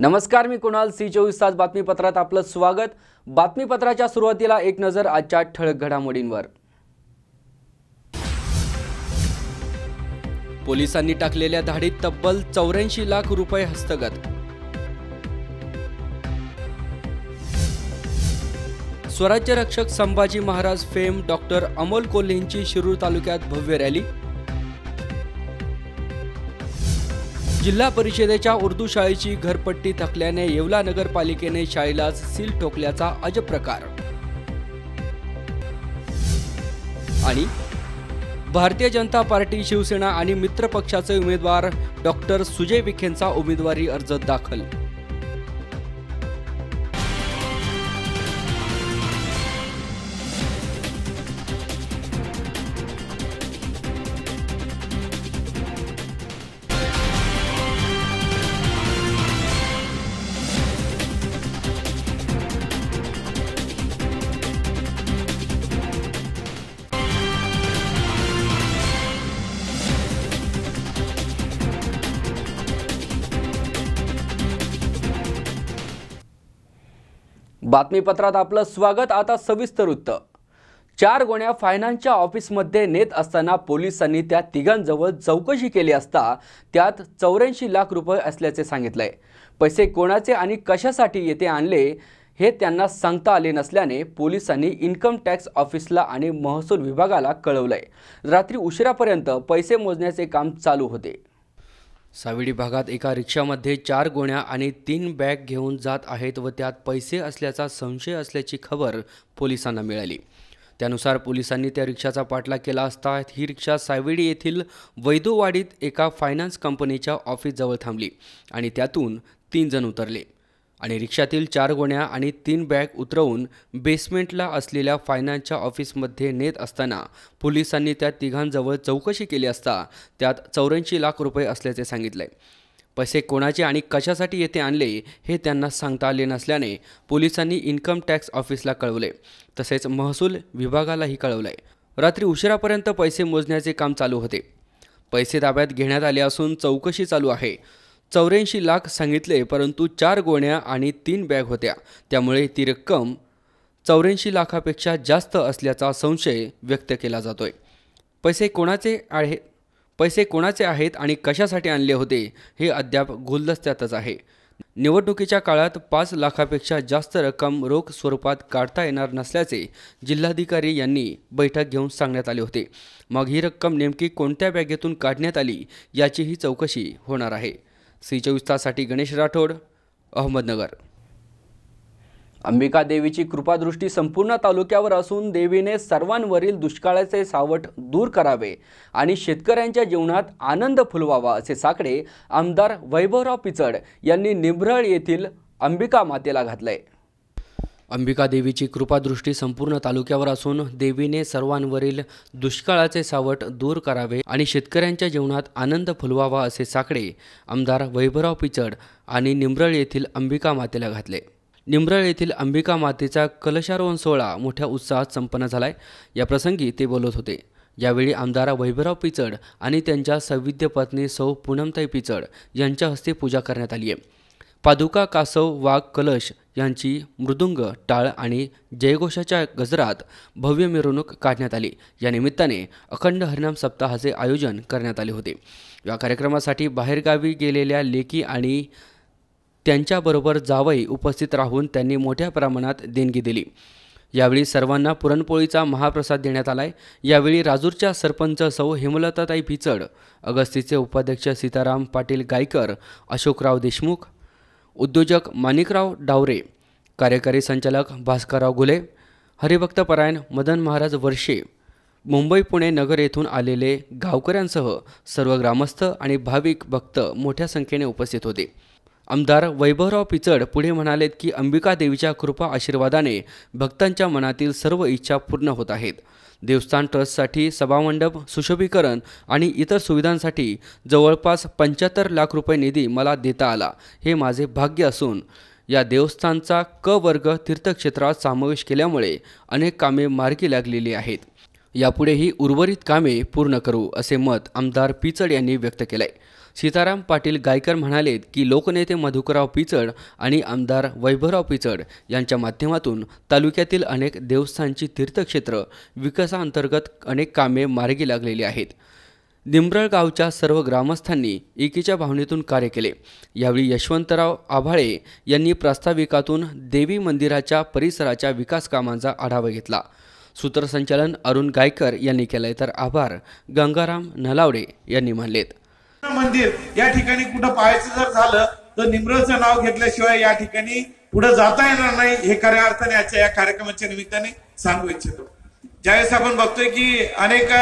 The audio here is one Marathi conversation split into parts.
नमस्कार, मी कुणाल. C24 तास बातमीपत्रात आपलं स्वागत. बातमीपत्राच्या सुरुवातीला एक नजर आजच्या ठळक घडामोडींवर. पोलिसांनी टाकलेल्या धाडीत तब्बल 84 लाख रुपये हस्तगत. स्वराज्य रक्षक संभाजी महाराज फेम डॉक्टर अमोल कोल्हेंची शिरूर तालुक्यात भव्य रॅली. जिल्हा परिषदेच्या उर्दू शाळेची घरपट्टी थकल्याने येवला नगरपालिकेने शाळेला सील ठोकल्याचा अजब प्रकार. आणि भारतीय जनता पार्टी, शिवसेना आणि मित्र पक्षाचे उमेदवार डॉक्टर सुजय विखेंचा उमेदवारी अर्ज दाखल. बातमीपत्रात आपलं स्वागत. आता सविस्तर वृत्त. 4 गोण्या फायनान्सच्या ऑफिसमध्ये नेत असताना पोलिसांनी त्या तिघांजवळ चौकशी केली असता त्यात 84 लाख रुपये असल्याचे सांगितलंय. पैसे कोणाचे आणि कशासाठी येथे आणले हे त्यांना सांगता आले नसल्याने पोलिसांनी इन्कम टॅक्स ऑफिसला आणि महसूल विभागाला कळवलंय. रात्री उशिरापर्यंत पैसे मोजण्याचे काम चालू होते. साविडी भागात एका रिक्षामध्ये 4 गोण्या आणि 3 बॅग घेऊन जात आहेत व त्यात पैसे असल्याचा संशय असल्याची खबर पोलिसांना मिळाली. त्यानुसार पोलिसांनी त्या रिक्षाचा पाठलाग केला असता ही रिक्षा साविडी येथील वैदोवाडीत एका फायनान्स कंपनीच्या ऑफिसजवळ थांबली आणि त्यातून 3 जण उतरले आणि रिक्षातील 4 गोण्या आणि 3 बॅग उतरवून बेसमेंटला असलेल्या फायनान्सच्या ऑफिसमध्ये नेत असताना पोलिसांनी त्या तिघांजवळ चौकशी केली असता त्यात 84 लाख रुपये असल्याचे सांगितले. पैसे कोणाचे आणि कशासाठी येथे आणले हे त्यांना सांगता आले नसल्याने पोलिसांनी इन्कम टॅक्स ऑफिसला कळवले तसेच महसूल विभागालाही कळवले. रात्री उशिरापर्यंत पैसे मोजण्याचे काम चालू होते. पैसे ताब्यात घेण्यात आले असून चौकशी चालू आहे. 84 लाख सांगितले परंतु 4 गोण्या आणि 3 बॅग होत्या, त्यामुळे ती रक्कम 84 लाखापेक्षा जास्त असल्याचा संशय व्यक्त केला जातोय. पैसे कोणाचे आहेत आणि कशासाठी आणले होते हे अद्याप गुलदस्त्यातच आहे. निवडणुकीच्या काळात 5 लाखापेक्षा जास्त रक्कम रोख स्वरूपात काढता येणार नसल्याचे जिल्हाधिकारी यांनी बैठक घेऊन सांगण्यात आले होते. मग ही रक्कम नेमकी कोणत्या बॅगेतून काढण्यात आली याचीही चौकशी होणार आहे. C24 ताससाठी गणेश राठोड, अहमदनगर. अंबिका देवीची कृपादृष्टी संपूर्ण तालुक्यावर असून देवीने सर्वांवरील दुष्काळाचे सावट दूर करावे आणि शेतकऱ्यांच्या जीवनात आनंद फुलवावा असे साकडे आमदार वैभवराव पिचड यांनी निंब्रळ येथील अंबिका मातेला घातले. अंबिका देवीची कृपादृष्टी संपूर्ण तालुक्यावर असून देवीने सर्वांवरील दुष्काळाचे सावट दूर करावे आणि शेतकऱ्यांच्या जीवनात आनंद फुलवावा असे साकडे आमदार वैभवराव पिचड आणि निंब्रळ येथील अंबिका मातेला घातले. निंब्रळ येथील अंबिका मातेचा कलशारोहण सोहळा मोठ्या उत्साहात संपन्न झालाय. या प्रसंगी ते बोलत होते. यावेळी आमदार वैभवराव पिचड आणि त्यांच्या सौविध्य पत्नी सौ पूनमताई पिचड यांच्या हस्ते पूजा करण्यात आली आहे. पादुका, कासव, वाघ, कलश यांची मृदुंग, टाळ आणि जयघोषाच्या गजरात भव्य मिरवणूक काढण्यात आली. या निमित्ताने अखंड हरिनाम सप्ताहाचे आयोजन करण्यात आले होते. या कार्यक्रमासाठी बाहेरगावी गेलेल्या लेकी आणि त्यांच्याबरोबर जावई उपस्थित राहून त्यांनी मोठ्या प्रमाणात देणगी दिली. यावेळी सर्वांना पुरणपोळीचा महाप्रसाद देण्यात आलाय. यावेळी राजूरच्या सरपंच सौ हेमलताताई पिचड, अगस्तीचे उपाध्यक्ष सीताराम पाटील गायकर, अशोकराव देशमुख, उद्योजक माणिकराव डावरे, कार्यकारी संचालक भास्करराव गुले, हरिभक्तपरायण मदन महाराज वर्षे, मुंबई पुणे नगर येथून आलेले गावकऱ्यांसह सर्व ग्रामस्थ आणि भाविक भक्त मोठ्या संख्येने उपस्थित होते. आमदार वैभवराव पिचड पुढे म्हणालेत की अंबिका देवीच्या कृपा आशीर्वादाने भक्तांच्या मनातील सर्व इच्छा पूर्ण होत आहेत. देवस्थान ट्रस्टसाठी सभामंडप, सुशोभीकरण आणि इतर सुविधांसाठी जवळपास 75 लाख रुपये निधी मला देता आला. हे माझे भाग्य असून या देवस्थानचा क वर्ग तीर्थक्षेत्रात समावेश केल्यामुळे अनेक कामे मार्गी लागलेली आहेत. यापुढेही उर्वरित कामे पूर्ण करू असे मत आमदार पिचड यांनी व्यक्त केले. सीताराम पाटील गायकर म्हणालेत की लोकनेते मधुकरराव पिचड आणि आमदार वैभवराव पिचड यांच्या माध्यमातून तालुक्यातील अनेक देवस्थानची तीर्थक्षेत्र विकासांतर्गत अनेक कामे मार्गी लागलेली आहेत। निंब्रळ गावच्या सर्व ग्रामस्थांनी एकीच्या भावनेतून कार्य केले। यावेळी यशवंतराव आभाळे यांनी प्रास्ताविकातून देवी मंदिराच्या परिसराच्या विकास कामांचा आढावा घेतला। सूत्रसंचालन अरुण गायकर यांनी केले तर आभार गंगाराम नलावडे यांनी मानलेत। मंदिर या ठिकाणी कुठं पाहायचं जर झालं तर निंब्रळचं नाव घेतल्याशिवाय या ठिकाणी पुढे जाता येणार नाही हे खऱ्या अर्थाने आजच्या या कार्यक्रमाच्या निमित्ताने सांगू इच्छितो। ज्यावेळेस आपण बघतोय की अनेक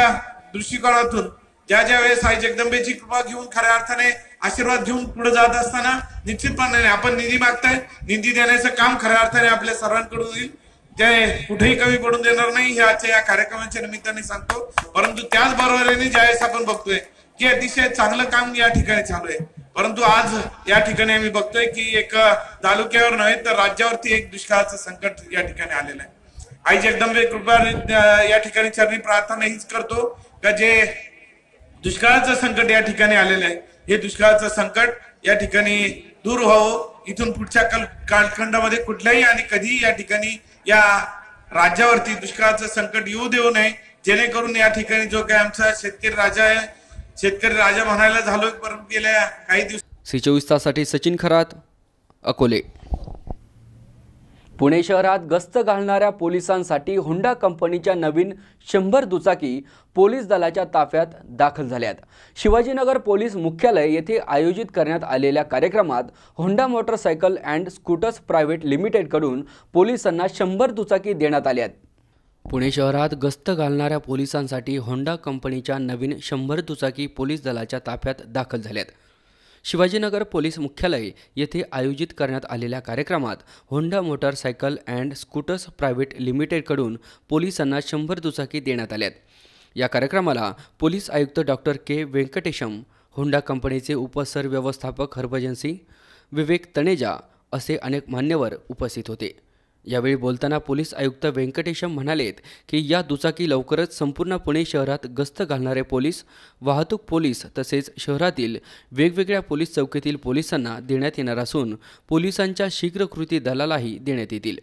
दृष्टिकोनातून ज्या वेळेस आई जगदंबेची कृपा घेऊन खऱ्या अर्थाने आशीर्वाद घेऊन पुढे जात असताना निश्चितपणे आपण निधी मागताय, निधी देण्याचं काम खऱ्या अर्थाने आपल्या सर्वांकडून होईल, ते कुठेही कमी पडून देणार नाही हे आजच्या या कार्यक्रमाच्या निमित्ताने सांगतो। परंतु त्याचबरोबरीने ज्यावेळेस आपण बघतोय की अतिशय चांगलं काम या ठिकाणी चालू आहे, परंतु आज या ठिकाणी आम्ही बघतोय की एक तालुक्यावर नव्हे तर राज्यावरती एक दुष्काळाचं संकट या ठिकाणी आलेलं आहे। आई जगदंबे कृपा या ठिकाणी चरणी प्रार्थना हीच करतो का जे दुष्काळाचं संकट या ठिकाणी आलेलं आहे हे दुष्काळाचं संकट या ठिकाणी दूर व्हावं, इथून पुढच्या कालखंडामध्ये कुठल्याही आणि कधीही या ठिकाणी या राज्यावरती दुष्काळाचं संकट येऊ देऊ नये, जेणेकरून या ठिकाणी जो काय आमचा शेतकरी राजा आहे, शेतकरी राजा म्हणायला झालो परंतु गेल्या काही दिवस। C24 तासाठी सचिन खरात, अकोले। पुणे शहरात गस्त घालणाऱ्या पोलिसांसाठी होंडा कंपनीच्या नवीन 100 दुचाकी पोलीस दलाच्या ताफ्यात दाखल झाल्यात। शिवाजीनगर पोलीस मुख्यालय येथे आयोजित करण्यात आलेल्या कार्यक्रमात Honda motorcycle and scooters private लिमिटेडकडून पोलिसांना 100 दुचाकी देण्यात आल्यात। पुणे शहरात गस्त घालणाऱ्या पोलिसांसाठी होंडा कंपनीच्या नवीन 100 दुचाकी पोलीस दलाच्या ताफ्यात दाखल झाल्यात। शिवाजीनगर पोलीस मुख्यालय येथे आयोजित करण्यात आलेल्या कार्यक्रमात Honda motorcycle and scooters private लिमिटेडकडून पोलिसांना 100 दुचाकी देण्यात आल्यात। या कार्यक्रमाला पोलीस आयुक्त डॉक्टर के वेंकटेशम, होंडा कंपनीचे उपसर व्यवस्थापक हरभजन सिंग, विवेक तनेजा असे अनेक मान्यवर उपस्थित होते। यावेळी बोलताना पोलीस आयुक्त वेंकटेशम म्हणालेत की या दुचाकी लवकरच संपूर्ण पुणे शहरात गस्त घालणारे पोलीस, वाहतूक पोलीस तसेच शहरातील वेगवेगळ्या पोलीस चौकीतील पोलिसांना देण्यात येणार असून पोलिसांच्या शीघ्र कृती दलालाही देण्यात येतील।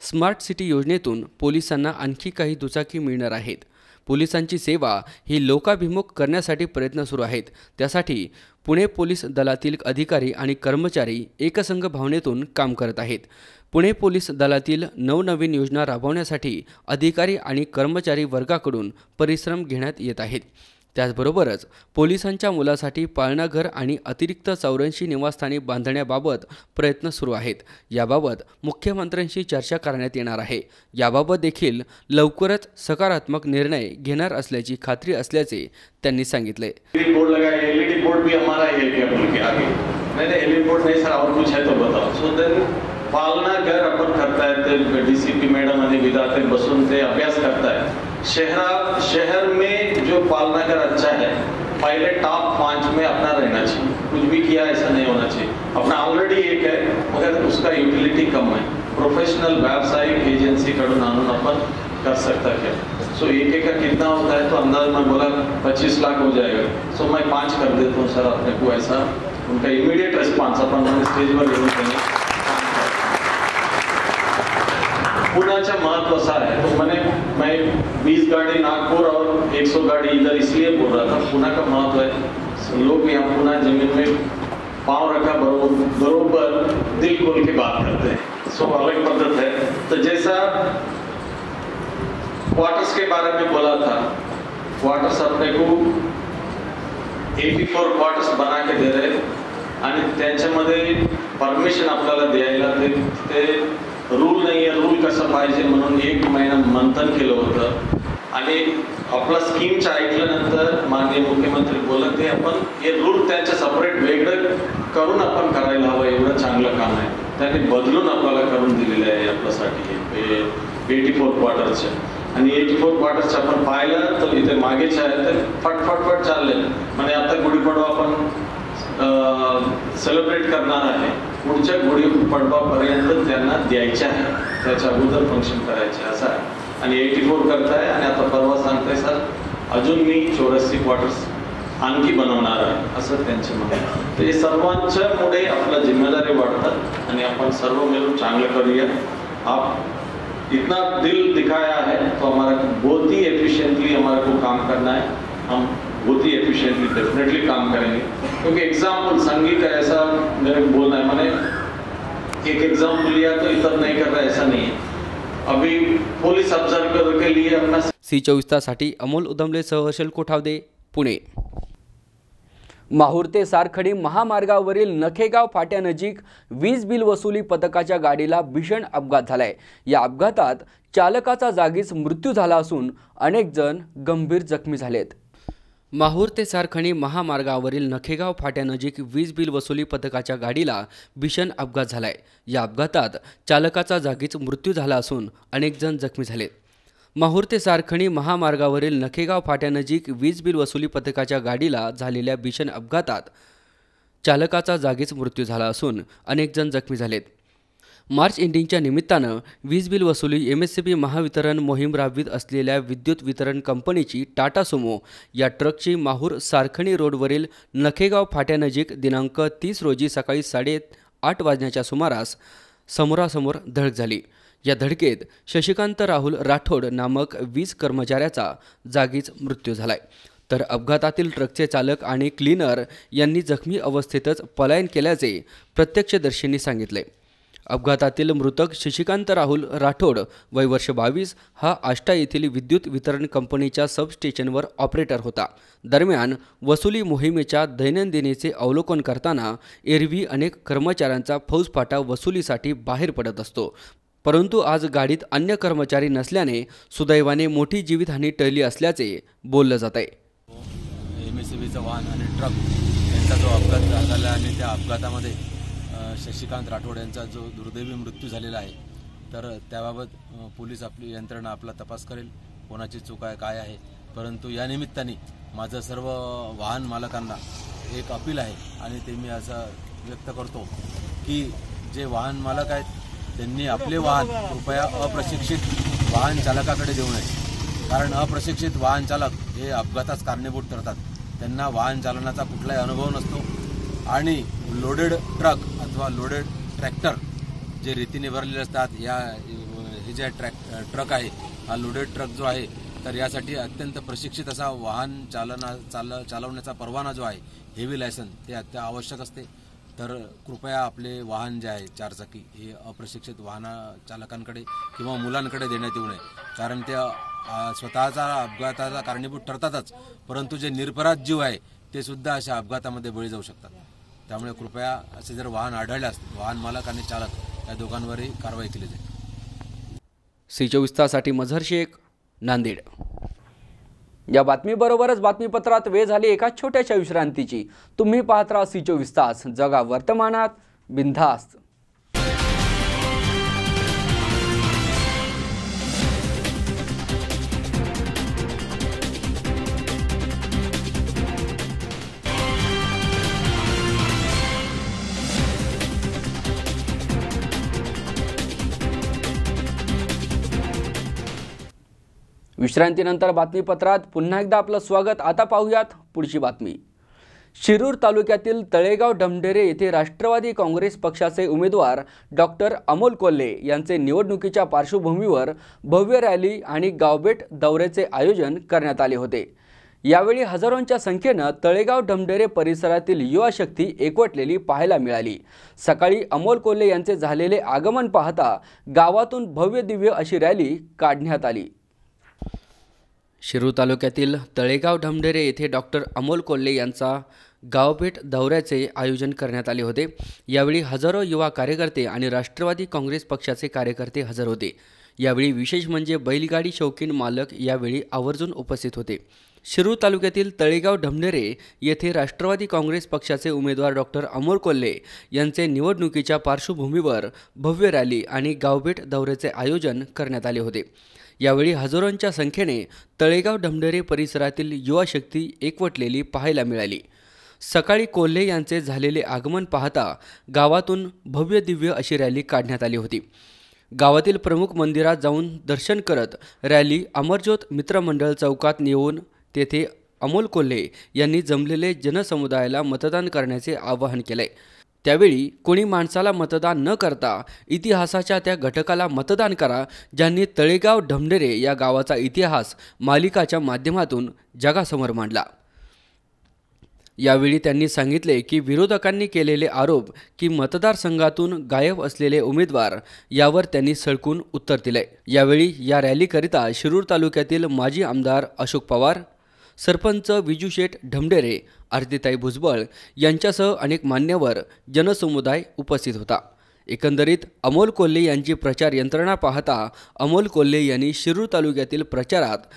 स्मार्ट सिटी योजनेतून पोलिसांना आणखी काही दुचाकी मिळणार आहेत। पोलिसांची सेवा ही लोकाभिमुख करण्यासाठी प्रयत्न सुरू आहेत। त्यासाठी पुणे पोलीस दलातील अधिकारी आणि कर्मचारी एकसंघ भावनेतून काम करत आहेत। पुणे पोलीस दलातील नवनवीन योजना राबवण्यासाठी अधिकारी आणि कर्मचारी वर्गाकडून परिश्रम घेण्यात येत आहेत। त्याचबरोबरच पोलिसांच्या मुलासाठी पाळणाघर आणि अतिरिक्त 84 निवासस्थाने बांधण्याबाबत प्रयत्न सुरू आहेत। याबाबत मुख्यमंत्र्यांशी चर्चा करण्यात येणार आहे। याबाबत देखील लवकरच सकारात्मक निर्णय घेणार असल्याची खात्री असल्याचे त्यांनी सांगितले। बोर्ड लगा है, एलईडी बोर्ड भी हमारा है क्या बोल के आगे मैंने एलईडी बोर्ड नहीं सर और कुछ है तो बताओ। सो देन पालना घर अपन करता है, डीसीपी मैडम आणि विधाते बसून ते अभ्यास करता है। शहर में जो पालना घर अच्छा है पहले टॉप 5 में अपना रहना चाहिए, कुछ भी किया ऐसा नहीं होना चाहिए। अपना ऑलरेडी एक है मगर उसका यूटिलिटी कम है, प्रोफेशनल व्यावसायिक एजेंसी कडून आणून अपन कर सकता क्या। सो एक का कितना होता है तो अंदाज में बोला 25 लाख हो जाएगा। सो मैं 5 कर देता हूँ सर अपने को, ऐसा उनका इमीडिएट रिस्पॉन्स अपन स्टेज पर घेऊन देंगे। पुण्याचा महत्व सा है तो मैं 20 गाड़ी नागपुर और 100 गाड़ी इधर इसलिए बोल रहा था। पुणे का महत्व है, लोग यहाँ पुणे जमीन में पांव रखा बरोबर दिल खोल के बात करते हैं। सो अलग पद्धत है। तो जैसा क्वार्टर्स के बारे में बोला था, क्वार्टर्स अपने को 84 क्वार्टर्स बना के दे रहे आणि त्यांच्यामध्ये परमिशन आपल्याला द्यायला ते रूल नाही आहे। रूल कसं पाहिजे म्हणून 1 महिना मंथन केलं होतं आणि आपला स्कीमच्या ऐकल्यानंतर माननीय मुख्यमंत्री बोलत ते आपण हे रूल त्यांच्या सेपरेट वेगळं करून आपण करायला हवं, एवढं चांगलं काम आहे। त्यांनी बदलून आपल्याला करून दिलेलं आहे आपल्यासाठी 84 क्वार्टरचे। आणि 84 क्वार्टरचे आपण पाहिलं तर इथे मागेचे आहे ते फटफट चालले, म्हणजे आता गुढीपाडवा आपण सेलिब्रेट करणार आहे, पुढच्या गुढीपाडवापर्यंत त्यांना द्यायचे आहे, त्याच्या अगोदर फंक्शन करायचे असं आहे। आणि 84 करताय आणि आता परवा सांगताय सर अजून मी 84 क्वार्टर्स आणखी बनवणार आहे असं त्यांचं म्हणणं आहे. तर हे सर्वांच्यामुळे आपलं जिम्मेदारी वाढतात आणि आपण सर्व मिळून चांगलं करूया. आप इतना दिल दिखाया है तो हमारा बहुत ही एफिशिएंटली हमारे को काम करना है. हम बहुत ही एफिशिएंटली डेफिनेटली काम करेंगे क्योंकि एग्जाम्पल संगी का ऐसा मेरे को बोलना है, मैंने एक एग्जाम्पल लिया तो इतर नहीं कर रहा ऐसा नहीं है. अभी पुलिस ऑब्जर्वर के लिए अपना C24 तासाठी अमोल उदमलेसह हर्षल कोठावदे, पुणे. माहूर ते सारखडी महामार्गावरील नखेगाव फाट्यानजीक वीज बिल वसुली पथकाच्या गाडीला भीषण अपघात झालाय. या अपघातात चालकाचा जागीच मृत्यू झाला असून अनेक जण गंभीर जखमी झालेत. माहूर ते सारखणी महामार्गावरील नखेगाव फाट्यानजीक वीज बिल वसुली पथकाच्या गाडीला भीषण अपघात झालाय. या अपघातात चालकाचा जागीच मृत्यू झाला असून अनेक जण जखमी झालेत. माहूर ते सारखणी महामार्गावरील नखेगाव फाट्यानजीक वीज बिल वसुली पथकाच्या गाडीला झालेल्या भीषण अपघातात चालकाचा जागीच मृत्यू झाला असून अनेक जण जखमी झालेत. मार्च एंडिंगच्या निमित्तानं वीज बिल वसुली MSCB महावितरण मोहीम राबवित असलेल्या विद्युत वितरण कंपनीची टाटा सुमो या ट्रकची माहूर सारखणी रोडवरील नखेगाव फाट्यानजीक दिनांक 30 रोजी सकाळी 8:30 वाजण्याच्या सुमारास समोरासमोर धडक झाली. या धडकेत शशिकांत राहुल राठोड नामक वीज कर्मचाऱ्याचा जागीच मृत्यू झालाय. तर अपघातातील ट्रकचे चालक आणि क्लीनर यांनी जखमी अवस्थेतच पलायन केल्याचे प्रत्यक्षदर्शींनी सांगितले. अपघातातील मृतक शशिकांत राहुल राठोड वय वर्ष 22 हा आष्टा येथील विद्युत वितरण कंपनीच्या सबस्टेशनवर ऑपरेटर होता. दरम्यान वसुली मोहिमेच्या दैनंदिनीचे अवलोकन करताना एरवी अनेक कर्मचाऱ्यांचा फौजफाटा वसुलीसाठी बाहेर पडत असतो, परंतु आज गाडीत अन्य कर्मचारी नसल्याने सुदैवाने मोठी जीवितहानी टळली असल्याचे बोललं जात आहे. MSCBचं वाहन आणि ट्रक यांचा जो अपघात झाला आणि त्या अपघातामध्ये शशिकांत राठोड यांचा जो दुर्दैवी मृत्यू झालेला आहे, तर त्याबाबत पोलीस आपली यंत्रणा आपला तपास करेल, कोणाची चूक आहे काय आहे. परंतु या निमित्ताने माझं सर्व वाहन मालकांना एक अपील आहे आणि ते मी असं व्यक्त करतो की जे वाहन मालक आहेत त्यांनी आपले वाहन कृपया अप्रशिक्षित वाहन चालकाकडे देऊ नये. कारण अप्रशिक्षित वाहन चालक हे अपघातास कारणीभूत ठरतात. त्यांना वाहन चालवण्याचा कुठलाही अनुभव नसतो आणि लोडेड ट्रक अथवा लोडेड ट्रॅक्टर जे रीतीने भरलेले असतात, हे जे ट्रक आहे हा लोडेड ट्रक जो आहे, तर यासाठी अत्यंत प्रशिक्षित असा वाहन चालवण्याचा परवाना जो आहे, हेवी लायसन, ते आवश्यक असते. तर कृपया आपले वाहन जे आहे चारचाकी हे अप्रशिक्षित वाहन चालकांकडे किंवा मुलांकडे देण्यात येऊ नये. कारण ते स्वतःचा अपघाताचा कारणीभूत ठरतातच, परंतु जे निरपराध जीव आहे ते सुद्धा अशा अपघातामध्ये बळी जाऊ शकतात. त्यामुळे कृपया असे जर वाहन आढळल्यास वाहन मालक आणि चालक या दोघांवरही कारवाई केली जाईल. C24 तासाठी मझहर शेख, नांदेड. या बातमीबरोबरच बातमीपत्रात वेळ झाली एका छोट्याशा विश्रांतीची. तुम्ही पाहत राहा C24 तास, जगा वर्तमानात, बिनधास्त. विश्रांतीनंतर बातमीपत्रात पुन्हा एकदा आपलं स्वागत. आता पाहूयात पुढची बातमी. शिरूर तालुक्यातील तळेगाव ढमढेरे येथे राष्ट्रवादी काँग्रेस पक्षाचे उमेदवार डॉक्टर अमोल कोल्हे यांचे निवडणुकीच्या पार्श्वभूमीवर भव्य रॅली आणि गावभेट दौऱ्याचे आयोजन करण्यात आले होते. यावेळी हजारोंच्या संख्येनं तळेगाव ढमढेरे परिसरातील युवा शक्ती एकवटलेली पाहायला मिळाली. सकाळी अमोल कोल्हे यांचे झालेले आगमन पाहता गावातून भव्य दिव्य अशी रॅली काढण्यात आली. शिरूर तालुक्यातील तळेगाव ढमढेरे येथे डॉक्टर अमोल कोल्हे यांचा गावभेट दौऱ्याचे आयोजन करण्यात आले होते. यावेळी हजारो युवा कार्यकर्ते आणि राष्ट्रवादी काँग्रेस पक्षाचे कार्यकर्ते हजर होते. यावेळी विशेष म्हणजे बैलगाडी शौकीन मालक यावेळी आवर्जून उपस्थित होते. शिरूर तालुक्यातील तळेगाव ढमढेरे येथे राष्ट्रवादी काँग्रेस पक्षाचे उमेदवार डॉक्टर अमोल कोल्हे यांचे निवडणुकीच्या पार्श्वभूमीवर भव्य रॅली आणि गावभेट दौऱ्याचे आयोजन करण्यात आले होते. यावेळी हजारोंच्या संख्येने तळेगाव ढमढेरे परिसरातील युवा शक्ती एकवटलेली पाहायला मिळाली. सकाळी कोल्हे यांचे झालेले आगमन पाहता गावातून भव्य दिव्य अशी रॅली काढण्यात आली होती. गावातील प्रमुख मंदिरात जाऊन दर्शन करत रॅली अमरज्योत मित्रमंडळ चौकात येऊन तेथे अमोल कोल्हे यांनी जमलेले जनसमुदायाला मतदान करण्याचे आवाहन केले। त्यावेळी कोणी माणसाला मतदान न करता इतिहासाच्या त्या घटकाला मतदान करा ज्यांनी तळेगाव ढमढेरे या गावाचा इतिहास मालिकाच्या माध्यमातून जगासमोर मांडला। यावेळी त्यांनी सांगितले की विरोधकांनी केलेले आरोप की मतदारसंघातून गायब असलेले उमेदवार यावर त्यांनी सळकून उत्तर दिले। यावेळी या रॅलीकरिता शिरूर तालुक्यातील माजी आमदार अशोक पवार, सरपंच विजूशेठ ढमढेरे, आरतीताई भुजबळ यांच्यासह अनेक मान्यवर जनसमुदाय उपस्थित होता। एकंदरीत अमोल कोल्हे यांची प्रचार यंत्रणा पाहता अमोल कोल्हे यांनी शिरूर तालुक्यातील प्रचारात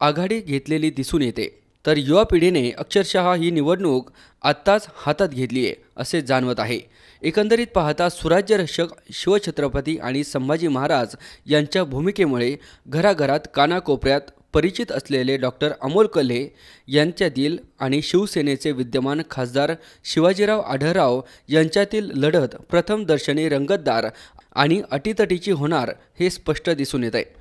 आघाडी घेतलेली दिसून येते, तर युवा पिढीने अक्षरशः ही निवडणूक आत्ताच हातात घेतली आहे असे जाणवत आहे। एकंदरीत पाहता सुराज्य रक्षक शिवछत्रपती आणि संभाजी महाराज यांच्या भूमिकेमुळे घराघरात कानाकोपऱ्यात परिचित असलेले डॉक्टर अमोल कोल्हे यांच्यातील आणि शिवसेनेचे विद्यमान खासदार शिवाजीराव आढळराव यांच्यातील लढत प्रथम दर्शनी रंगतदार आणि अटीतटीची होणार हे स्पष्ट दिसून येत आहे।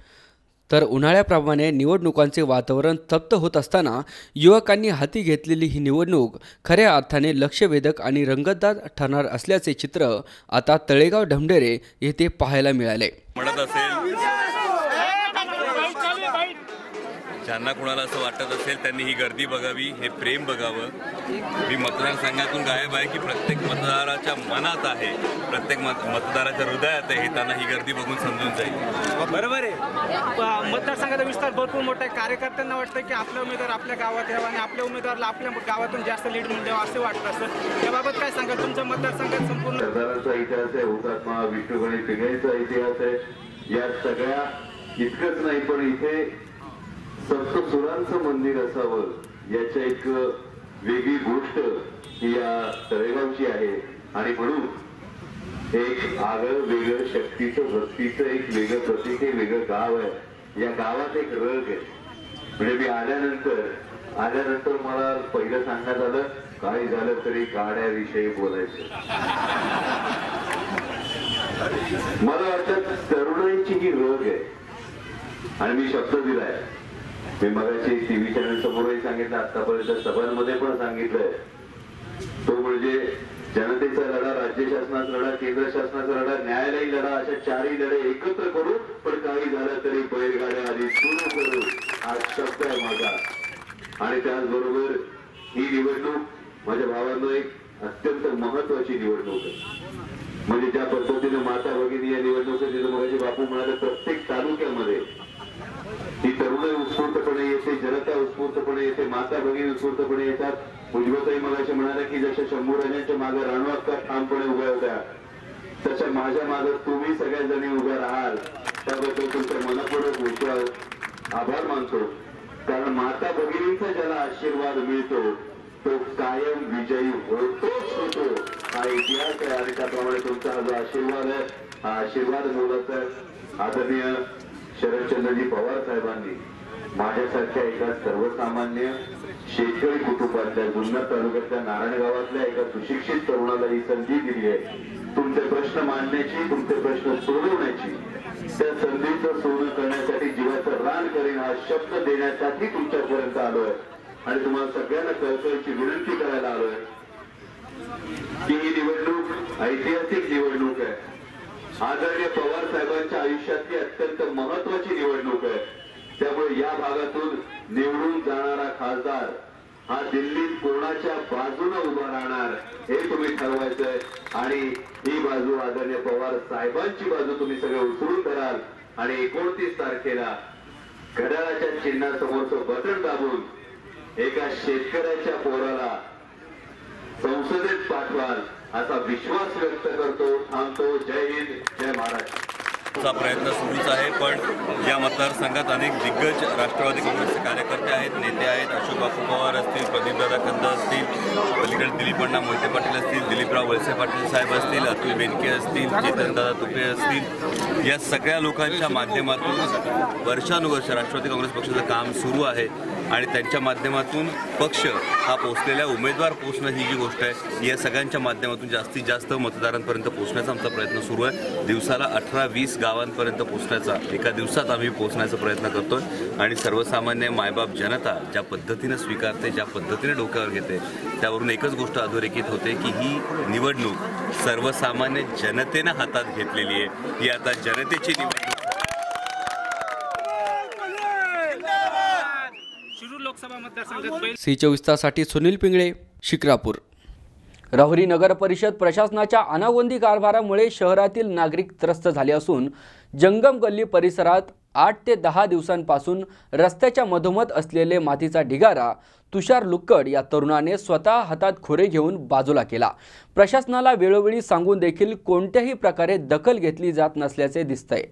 तर उन्हाळ्याप्रमाणे निवडणुकांचे वातावरण तप्त होत असताना युवकांनी हाती घेतलेली ही निवडणूक खऱ्या अर्थाने लक्षवेधक आणि रंगतदार ठरणार असल्याचे चित्र आता तळेगाव ढमढेरे येथे पाहायला मिळाले। ज्यांना कुणाला असं वाटत असेल त्यांनी ही गर्दी बघावी, हे प्रेम बघावं। मी मतदारसंघातून गायब आहे की प्रत्येक मतदाराच्या मनात आहे, प्रत्येक मतदाराच्या हृदयात आहे, हे त्यांना ही गर्दी बघून समजून जाईल। बरोबर आहे। मतदारसंघाचा विस्तार भरपूर मोठा आहे। कार्यकर्त्यांना वाटतं की आपला उमेदवार आपल्या गावात यावा आणि आपल्या उमेदवाराला आपल्या गावातून जास्त लीड मिळून द्यावा असे वाटतं असं। याबाबत काय सांगा? तुमच्या मतदारसंघात संपूर्ण सरदारांचा इतिहास आहे, हुतात्मा विष्णुगणी पिंगळीचा इतिहास आहे। या सगळ्या इतकंच नाही पण इथे सप्तसुरांचं मंदिर असावं याच्या एक वेगळी गोष्ट ही या तळेगावची आहे आणि म्हणून एक आगळं वेगळं शक्तीचं भक्तीचं एक वेगळं प्रतीक आहे, वेगळं गाव आहे। या गावात एक रग आहे। म्हणजे मी आल्यानंतर मला पहिलं सांगण्यात आलं काही झालं तरी गाड्याविषयी बोलायचं। मला वाटतं तरुणाईची ही रग आहे आणि मी शब्द दिलाय। मी मगाशी टीव्ही चॅनल समोरही सांगितलं, आतापर्यंत सभांमध्ये पण सांगितलंय, तो म्हणजे जनतेचा लढा, राज्य शासनाचा लढा, केंद्र शासनाचा लढा, न्यायालयीन लढा, अशा चारही लढे एकत्र करू पण काही झालं तरी बैलगाड्या आधी सुरू करू हा शब्द आहे माझा। आणि त्याचबरोबर ही निवडणूक माझ्या भावांनो एक अत्यंत महत्वाची निवडणूक आहे। म्हणजे ज्या पद्धतीने माता भगिनी या निवडणुकीत मगाशी बापू म्हणाले प्रत्येक तालुक्यामध्ये ही तरुणाई उत्स्फूर्तपणे येते, जनता उत्स्फूर्तपणे येते, माता भगिनी उत्स्फूर्तपणे येतात। उज्ज्वलताई मगाशी म्हणाल्या की जशा शंभूराजांच्या मागे राणवाक्का ठामपणे उभ्या होत्या तशा माझ्या मागे तुम्ही सगळ्या जणी उभ्या राहाल, त्याबद्दल तुमच्या मनपूर्वक विश्वास आभार मानतो। कारण माता भगिनींचा ज्याला आशीर्वाद मिळतो तो कायम विजयी होतोच होतो, हा इतिहास आहे। आणि त्याप्रमाणे तुमचा हा जो आशीर्वाद आहे हा आशीर्वाद मोलाचा आहे। आदरणीय शरदचंद्रजी पवार साहेबांनी माझ्यासारख्या एका सर्वसामान्य शेतकरी कुटुंबातल्या जुन्नर तालुक्यातल्या नारायणगावातल्या एका सुशिक्षित तरुणाला ही संधी दिली आहे तुमचे प्रश्न मांडण्याची, तुमचे प्रश्न सोडवण्याची। त्या संधीचं सोनं करण्यासाठी जीवाचं रान करीन हा शब्द देण्यासाठी तुमच्यापर्यंत आलोय आणि तुम्हाला सगळ्यांना कळकळीची विनंती करायला आलोय की ही निवडणूक ऐतिहासिक निवडणूक आहे। आदरणीय पवार साहेबांच्या आयुष्यातली अत्यंत महत्वाची निवडणूक आहे। त्यामुळे या भागातून निवडून जाणारा खासदार हा दिल्लीत कोणाच्या बाजूने उभा राहणार हे तुम्ही ठरवायचंय आणि ही बाजू आदरणीय पवार साहेबांची बाजू तुम्ही सगळे उचलून धराल आणि 29 तारखेला घड्याळाच्या चिन्हासमोरचं बटन दाबून एका शेतकऱ्याच्या पोराला संसदेत पाठवाल असा विश्वास व्यक्त करतो। थांबतो। जय हिंद, जय महाराष्ट्र। चा प्रयत्न सुरूच आहे, पण या मतदारसंघात अनेक दिग्गज राष्ट्रवादी काँग्रेसचे कार्यकर्ते आहेत, नेते आहेत। अशोक बापू पवार असतील, प्रदीपदादा खंद असतील, पलीकडे दिलीपण्णा मोहिते पाटील असतील, दिलीपराव वळसे पाटील साहेब असतील, अतुल बेनके असतील, चेतनदादा तुपे असतील, या सगळ्या लोकांच्या माध्यमातून वर्षानुवर्ष राष्ट्रवादी काँग्रेस पक्षाचं काम सुरू आहे। आणि त्यांच्या माध्यमातून पक्ष हा पोचलेल्या उमेदवार पोचणं ही जी गोष्ट आहे या सगळ्यांच्या माध्यमातून जास्तीत जास्त मतदारांपर्यंत पोचण्याचा आमचा प्रयत्न सुरू आहे। दिवसाला 18-20 गावांपर्यंत पोचण्याचा, एका दिवसात आम्ही पोचण्याचा प्रयत्न करतोय आणि सर्वसामान्य मायबाप जनता ज्या पद्धतीने स्वीकारते, ज्या पद्धतीने डोक्यावर घेते, त्यावरून एकच गोष्ट अधोरेखित होते की ही निवडणूक सर्वसामान्य जनतेनं हातात घेतलेली आहे। ही आता जनतेची निवडणूक। शिरूर लोकसभा मतदारसंघात C24 तासाठी सुनील पिंगळे, शिक्रापूर। राहुरी नगर परिषद प्रशासनाच्या अनागोंदी कारभारामुळे शहरातील नागरिक त्रस्त झाले असून जंगम गल्ली परिसरात 8 ते 10 दिवसांपासून रस्त्याच्या मधोमध असलेले मातीचा ढिगारा तुषार लुक्कड या तरुणाने स्वतः हातात खोरे घेऊन बाजूला केला। प्रशासनाला वेळोवेळी सांगून देखील कोणत्याही प्रकारे दखल घेतली जात नसल्याचे दिसतंय।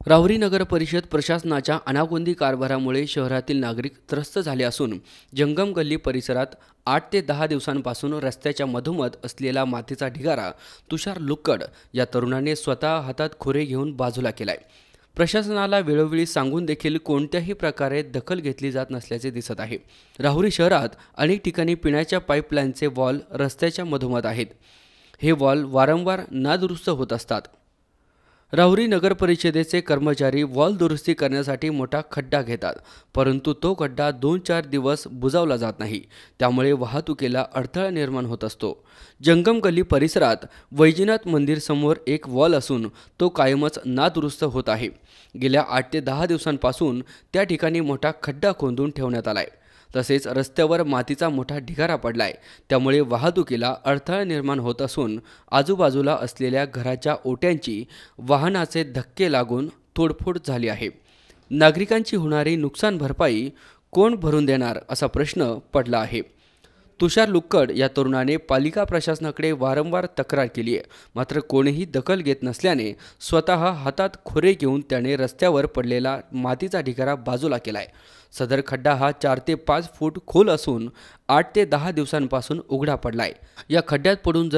राहुरी नगर परिषद प्रशासनाच्या अनागोंदी कारभारामुळे शहरातील नागरिक त्रस्त झाले असून जंगम गल्ली परिसरात 8 ते 10 दिवसांपासून रस्त्याच्या मधोमध असलेला मातीचा ढिगारा तुषार लुक्कड या तरुणाने स्वतः हातात खोरे घेऊन बाजूला केलाय। प्रशासनाला वेळोवेळी सांगून देखील कोणत्याही प्रकारे दखल घेतली जात नसल्याचे दिसत आहे। राहुरी शहरात अनेक ठिकाणी पिण्याच्या पाईपलाईनचे वॉल रस्त्याच्या मधोमध आहेत। हे वॉल वारंवार नादुरुस्त होत असतात। राहुरी नगर परिषदेचे कर्मचारी वॉल दुरुस्ती करण्यासाठी मोठा खड्डा घेतात, परंतु तो खड्डा 2-4 दिवस बुजवला जात नाही, त्यामुळे वाहतुकीला अडथळा निर्माण होत असतो। जंगम गल्ली परिसरात वैजनाथ मंदिर समोर एक वॉल असून तो कायमच नादुरुस्त होत आहे। गेल्या 8 ते 10 दिवसांपासून त्या ठिकाणी मोठा खड्डा खोदून ठेवण्यात आलाय। तसेच रस्त्यावर मातीचा मोठा ढिगारा पडलाय, त्यामुळे वाहतुकीला अडथळा निर्माण होत असून आजूबाजूला असलेल्या घराच्या ओट्यांची वाहनाचे धक्के लागून तोडफोड झाली आहे। नागरिकांची होणारी नुकसान भरपाई कोण भरून देणार असा प्रश्न पडला आहे। तुषार लुक्कड या तरुणाने पालिका प्रशासनाकडे वारंवार तक्रार केली आहे, मात्र कोणीही दखल घेत नसल्याने स्वतः हातात खोरे घेऊन त्याने रस्त्यावर पडलेला मातीचा ढिगारा बाजूला केलाय। सदर खड्डा हा 4 ते 5 फूट खोल असून 8 ते 10 दिवसांपासून उघडा पडलाय। या खड्ड्यात पडून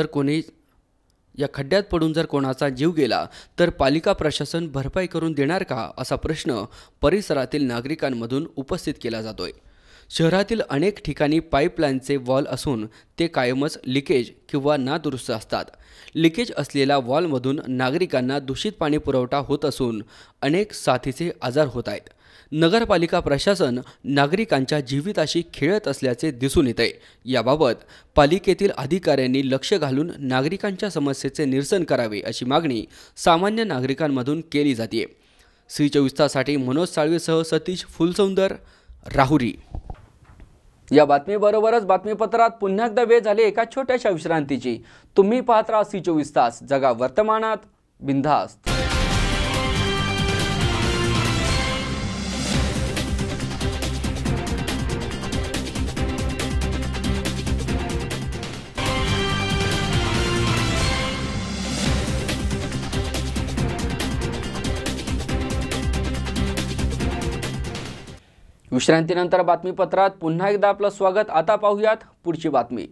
जर कोणाचा जीव गेला तर पालिका प्रशासन भरपाई करून देणार का असा प्रश्न परिसरातील नागरिकांमधून उपस्थित केला जातोय। शहरातील अनेक ठिकाणी पाईपलाईनचे वॉल असून ते कायमच लिकेज किंवा नादुरुस्त असतात। लिकेज असलेल्या वॉलमधून नागरिकांना दूषित पाणी पुरवठा होत असून अनेक साथीचे आजार होत आहेत। नगरपालिका प्रशासन नागरिकांच्या जीविताशी खेळत असल्याचे दिसून येते। याबाबत पालिकेतील अधिकाऱ्यांनी लक्ष घालून नागरिकांच्या समस्येचे निरसन करावे अशी मागणी सामान्य नागरिकांमधून केली जाते। C24 तासाठी मनोज साळवेसह सतीश फुलसौंदर, राहुरी। या बातमीबरोबरच बातमीपत्रात पुन्हा एकदा वेळ झाली एका छोट्याशा विश्रांतीची। तुम्ही पाहत राहा C24 तास, जगा वर्तमानात, बिनधास्त। विश्रांतीनंतर बातमीपत्रात पुन्हा एकदा आपलं स्वागत। आता पाहूयात पुढची बातमी।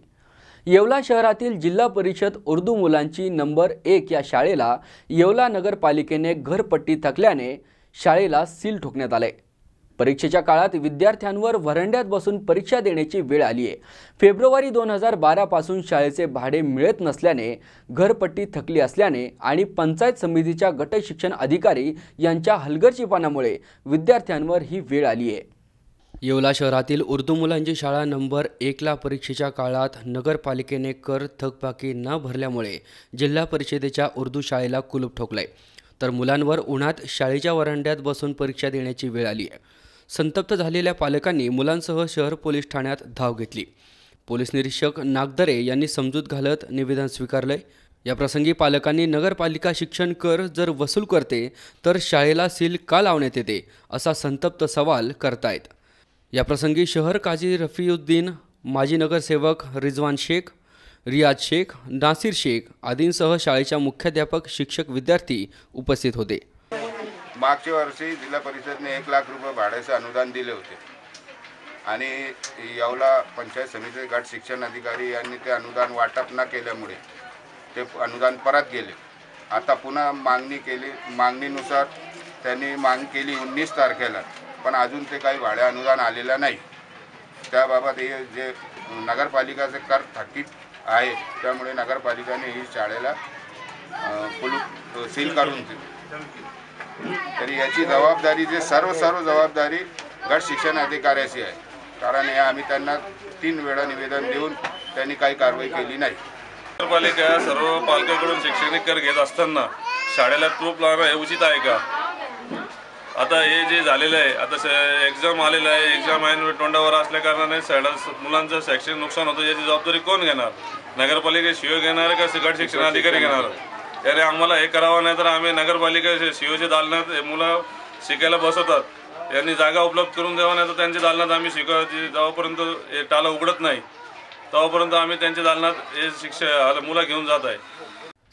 येवला शहरातील जिल्हा परिषद उर्दू मुलांची नंबर 1 या शाळेला येवला नगरपालिकेने घरपट्टी थकल्याने शाळेला सील ठोकण्यात आले। परीक्षेच्या काळात विद्यार्थ्यांवर व्हरांड्यात बसून परीक्षा देण्याची वेळ आली आहे। फेब्रुवारी 2012 पासून शाळेचे भाडे मिळत नसल्याने घरपट्टी थकली असल्याने आणि पंचायत समितीच्या गट शिक्षण अधिकारी यांच्या हलगर्जीपणामुळे विद्यार्थ्यांवर ही वेळ आली आहे। येवला शहरातील उर्दू मुलांची शाळा नंबर 1 ला परीक्षेच्या काळात नगरपालिकेने कर थकबाकी न भरल्यामुळे जिल्हा परिषदेच्या उर्दू शाळेला कुलूप ठोकले, तर मुलांवर उन्हात शाळेच्या वरांड्यात बसून परीक्षा देण्याची वेळ आली आहे। संतप्त झालेल्या पालकांनी मुलांसह शहर पोलीस ठाण्यात धाव घेतली। पोलीस निरीक्षक नागदरे यांनी समजूत घालत निवेदन स्वीकारले। या प्रसंगी पालकांनी नगरपालिका शिक्षण कर जर वसूल करते तर शाळेला सील का लावण्यात येते असा संतप्त सवाल करतायत। या प्रसंगी शहर काजी रफीउद्दीन, माजी नगरसेवक रिजवान शेख, रियाज शेख, नासिर शेख आदींसह शाळेच्या मुख्याध्यापक, शिक्षक, विद्यार्थी उपस्थित होते। मागच्या वर्षी जिल्हा परिषदेने 1 लाख रुपये भाड्याचे अनुदान दिले होते आणि येवला पंचायत समिती गट शिक्षण अधिकारी यांनी ते अनुदान वाटप न केल्यामुळे ते अनुदान परत गेले। आता पुन्हा मागणीनुसार त्यांनी मागणी केली 19 तारखेला पण अजून ते काही भाडे अनुदान आलेलं नाही. त्याबाबत हे जे नगरपालिकाचे कर थकीत आहे, त्यामुळे नगरपालिकेने ही शाळेला सील करून दिली. तरी याची जबाबदारी सर्व जबाबदारी गट शिक्षण अधिकाऱ्याची आहे. कारण हे आम्ही त्यांना 3 वेळा निवेदन देऊन त्यांनी काही कारवाई केली नाही. नगरपालिका सर्व पालकांकडून शैक्षणिक कर घेत असताना शाळेला प्रूफ लावणं हे उचित आहे का? आता हे जे झालेलं आहे, आता एक्झाम आलेलं आहे, एक्झाम आहे तोंडावर असल्या कारणाने मुलांचं शैक्षणिक नुकसान होतं. याची जबाबदारी कोण घेणार? नगरपालिका सीओ घेणार का गट शिक्षण अधिकारी घेणार? याने आम्हाला हे करावं, नाही तर आम्ही नगरपालिका सीओच्या दालनात मुलं शिकायला बसवतात, यांनी जागा उपलब्ध करून द्यावा, नाही तर त्यांच्या दालनात आम्ही जेव्हापर्यंत हे टाला उघडत नाही तेव्हापर्यंत आम्ही त्यांच्या दालनात हे मुलं घेऊन जात आहे.